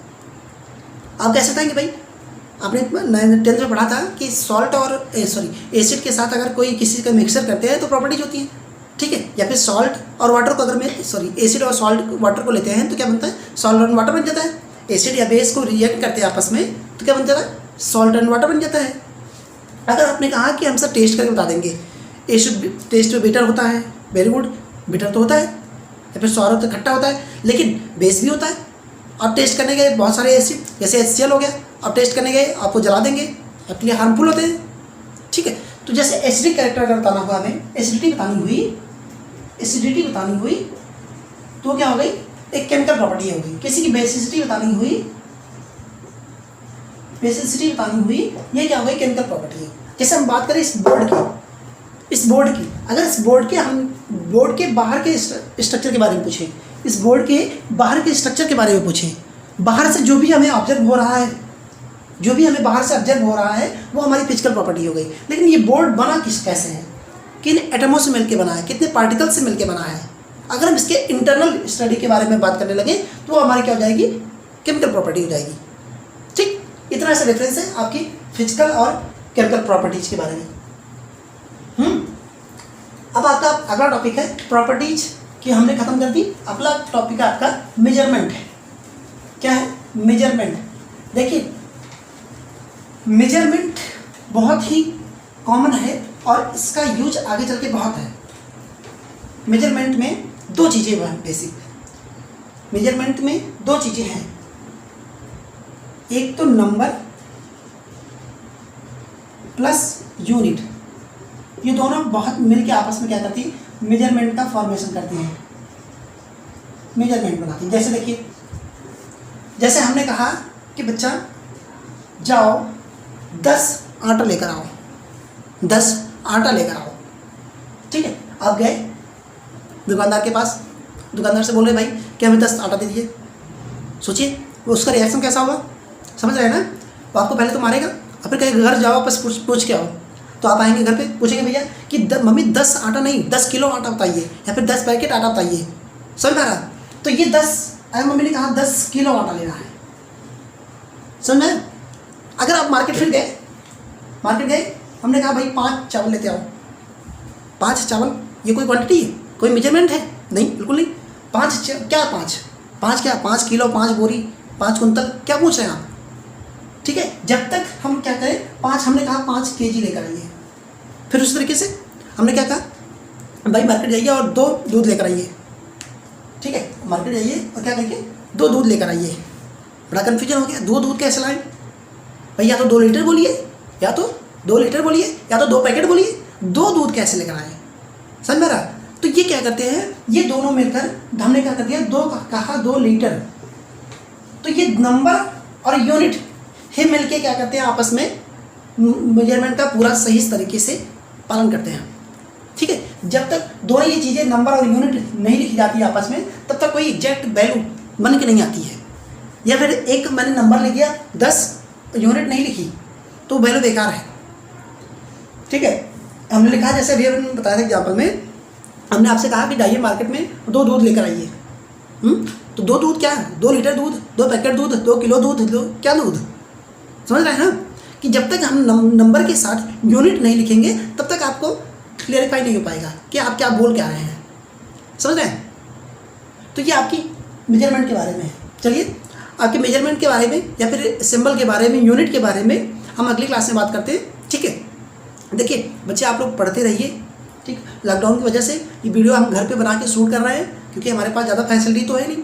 भाई आपने 10th में पढ़ा था कि सॉल्ट और एसिड के साथ अगर कोई किसी का मिक्सर करते हैं तो प्रॉपर्टीज होती है। ठीक है, या फिर सॉल्ट और वाटर को अगर एसिड और सॉल्ट वाटर को लेते हैं तो क्या बनता है, सॉल्ट एंड वाटर बन जाता है। एसिड या बेस को रिएक्ट करते हैं आपस में तो क्या बन जाता है, सॉल्ट एंड वाटर बन जाता है। अगर आपने कहा कि हम सब टेस्ट करके बता देंगे, एसिड टेस्ट में बिटर होता है, वेरी गुड, बिटर तो होता है, या फिर सॉर तो खट्टा होता है, लेकिन बेस भी होता है। आप टेस्ट करने गए बहुत सारे एसिड, जैसे HCl हो गया, आप टेस्ट करने गए आपको जला देंगे, आपके लिए हार्मफुल होते हैं। ठीक है, तो जैसे एसिडिक कैरेक्टर अगर बताना हुआ हमें, एसिडिटी बतानी हुई तो क्या हो गई, एक केमिकल प्रॉपर्टी हो गई। किसी की बेसिसिटी बतानी हुई, ये क्या हो गई, केमिकल प्रॉपर्टी है। जैसे हम बात करें इस बोर्ड की, इस बोर्ड की, अगर इस बोर्ड के हम बोर्ड के बाहर के स्ट्रक्चर के बारे में पूछें, इस बोर्ड के बाहर के स्ट्रक्चर के बारे में पूछें, बाहर से जो भी हमें ऑब्जर्व हो रहा है, जो भी हमें बाहर से ऑब्जर्व हो रहा है वो हमारी फिजिकल प्रॉपर्टी हो गई। लेकिन ये बोर्ड बना कैसे है, किन एटमों से मिलकर बना है, कितने पार्टिकल से मिलकर बना है। अगर हम इसके इंटरनल स्टडी के बारे में बात करने लगे तो वो हमारी क्या हो जाएगी, केमिकल प्रॉपर्टी हो जाएगी। ठीक, इतना सा डिफरेंस है आपकी फिजिकल और केमिकल प्रॉपर्टीज के बारे में। अब आपका अगला टॉपिक है प्रॉपर्टीज की, हमने खत्म कर दी। अगला टॉपिक आपका मेजरमेंट है। क्या है? मेजरमेंट। देखिए मेजरमेंट बहुत ही कॉमन है और इसका यूज आगे चल के बहुत है। मेजरमेंट में दो चीज़ें हैं बेसिक, मेजरमेंट में दो चीज़ें हैं, एक तो नंबर प्लस यूनिट, ये दोनों बहुत मिलके आपस में क्या करती है, मेजरमेंट का फॉर्मेशन करती हैं, मेजरमेंट बनाती हैं। जैसे देखिए, जैसे हमने कहा कि बच्चा जाओ 10 आटा लेकर आओ, 10 आटा लेकर आओ। ठीक है, आप गए दुकानदार के पास, दुकानदार से बोल रहे भाई कि हमें 10 आटा दे दीजिए। सोचिए उसका रिएक्शन कैसा होगा, समझ रहे हैं ना। वो आपको पहले तो मारेगा और फिर कहीं घर जाओ, बस पूछ के आओ। तो आप आएंगे घर पे, पूछेंगे भैया कि मम्मी 10 आटा नहीं 10 किलो आटा बताइए, या फिर 10 पैकेट आटा बताइए। समझ में आ रहा? तो ये 10, अगर मम्मी ने कहा 10 किलो आटा लेना है, समझ में। अगर आप मार्केट गए, हमने कहा भाई 5 चावल लेते आओ, 5 चावल, ये कोई क्वांटिटी है, कोई मेजरमेंट है? नहीं, बिल्कुल नहीं। 5 क्या 5 किलो, 5 बोरी, 5 कुंतल, क्या पूछ रहे हैं आप? ठीक है, जब तक हम क्या करें, 5, हमने कहा 5 केजी लेकर आइए। फिर उस तरीके से हमने क्या कहा, भाई मार्केट जाइए और 2 दूध लेकर आइए। ठीक है, मार्केट जाइए और क्या करिए, 2 दूध लेकर आइए। बड़ा कन्फ्यूजन हो गया, 2 दूध कैसे लाएं भाई, या तो 2 लीटर बोलिए, या तो 2 लीटर बोलिए, या तो 2 पैकेट बोलिए, 2 दूध कैसे लेकर आए? समझ में रहा? तो ये क्या करते हैं, ये दोनों मिलकर हमने क्या कर दिया, 2 लीटर। तो ये नंबर और यूनिट ही मिलके क्या करते हैं, आपस में मेजरमेंट का पूरा सही तरीके से पालन करते हैं। ठीक है, जब तक दोनों ये चीज़ें नंबर और यूनिट नहीं लिखी जाती है आपस में, तब तक कोई एग्जैक्ट वैल्यू बन के नहीं आती है। या फिर एक मैंने नंबर लिख दिया, 10 यूनिट नहीं लिखी, तो वैल्यू बेकार है। ठीक है, हमने लिखा जैसे अभी हमने बताया था एग्जाम्पल में, हमने आपसे कहा कि जाइए मार्केट में 2 दूध लेकर आइए। तो 2 दूध क्या है, 2 लीटर दूध, 2 पैकेट दूध, 2 किलो दूध, क्या दूध? समझ रहे हैं ना कि जब तक हम नंबर के साथ यूनिट नहीं लिखेंगे तब तक आपको क्लियरिफाई नहीं हो पाएगा कि आप क्या बोल क्या रहे हैं। समझ रहे हैं? तो ये आपकी मेजरमेंट के बारे में है। चलिए, आपके मेजरमेंट के बारे में या फिर सिंबल के बारे में, यूनिट के बारे में हम अगली क्लास में बात करते हैं। ठीक है, देखिए बच्चे आप लोग पढ़ते रहिए। ठीक, लॉकडाउन की वजह से ये वीडियो हम घर पे बना के शूट कर रहे हैं, क्योंकि हमारे पास ज़्यादा फैसिलिटी तो है नहीं।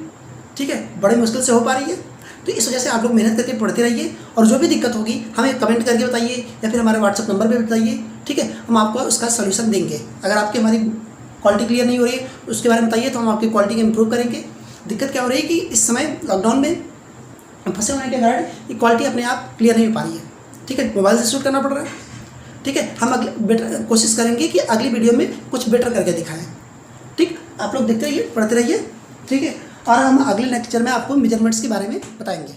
ठीक है, बड़ी मुश्किल से हो पा रही है, तो इस वजह से आप लोग मेहनत करके पढ़ते रहिए। और जो भी दिक्कत होगी हमें कमेंट करके बताइए, या फिर हमारे व्हाट्सअप नंबर पे बताइए। ठीक है, हम आपको उसका सोल्यूशन देंगे। अगर आपकी हमारी क्वालिटी क्लियर नहीं हो रही है उसके बारे में बताइए, तो हम आपकी क्वालिटी को इम्प्रूव करेंगे। दिक्कत क्या हो रही है कि इस समय लॉकडाउन में फंसे होने के कारण ये क्वालिटी अपने आप क्लियर नहीं हो पा रही है। ठीक है, मोबाइल से शूट करना पड़ रहा है। ठीक है, हम अगले बेटर कोशिश करेंगे कि अगली वीडियो में कुछ बेटर करके दिखाएं। ठीक, आप लोग देखते रहिए, पढ़ते रहिए। ठीक है, और हम अगले लेक्चर में आपको मेजरमेंट्स के बारे में बताएंगे।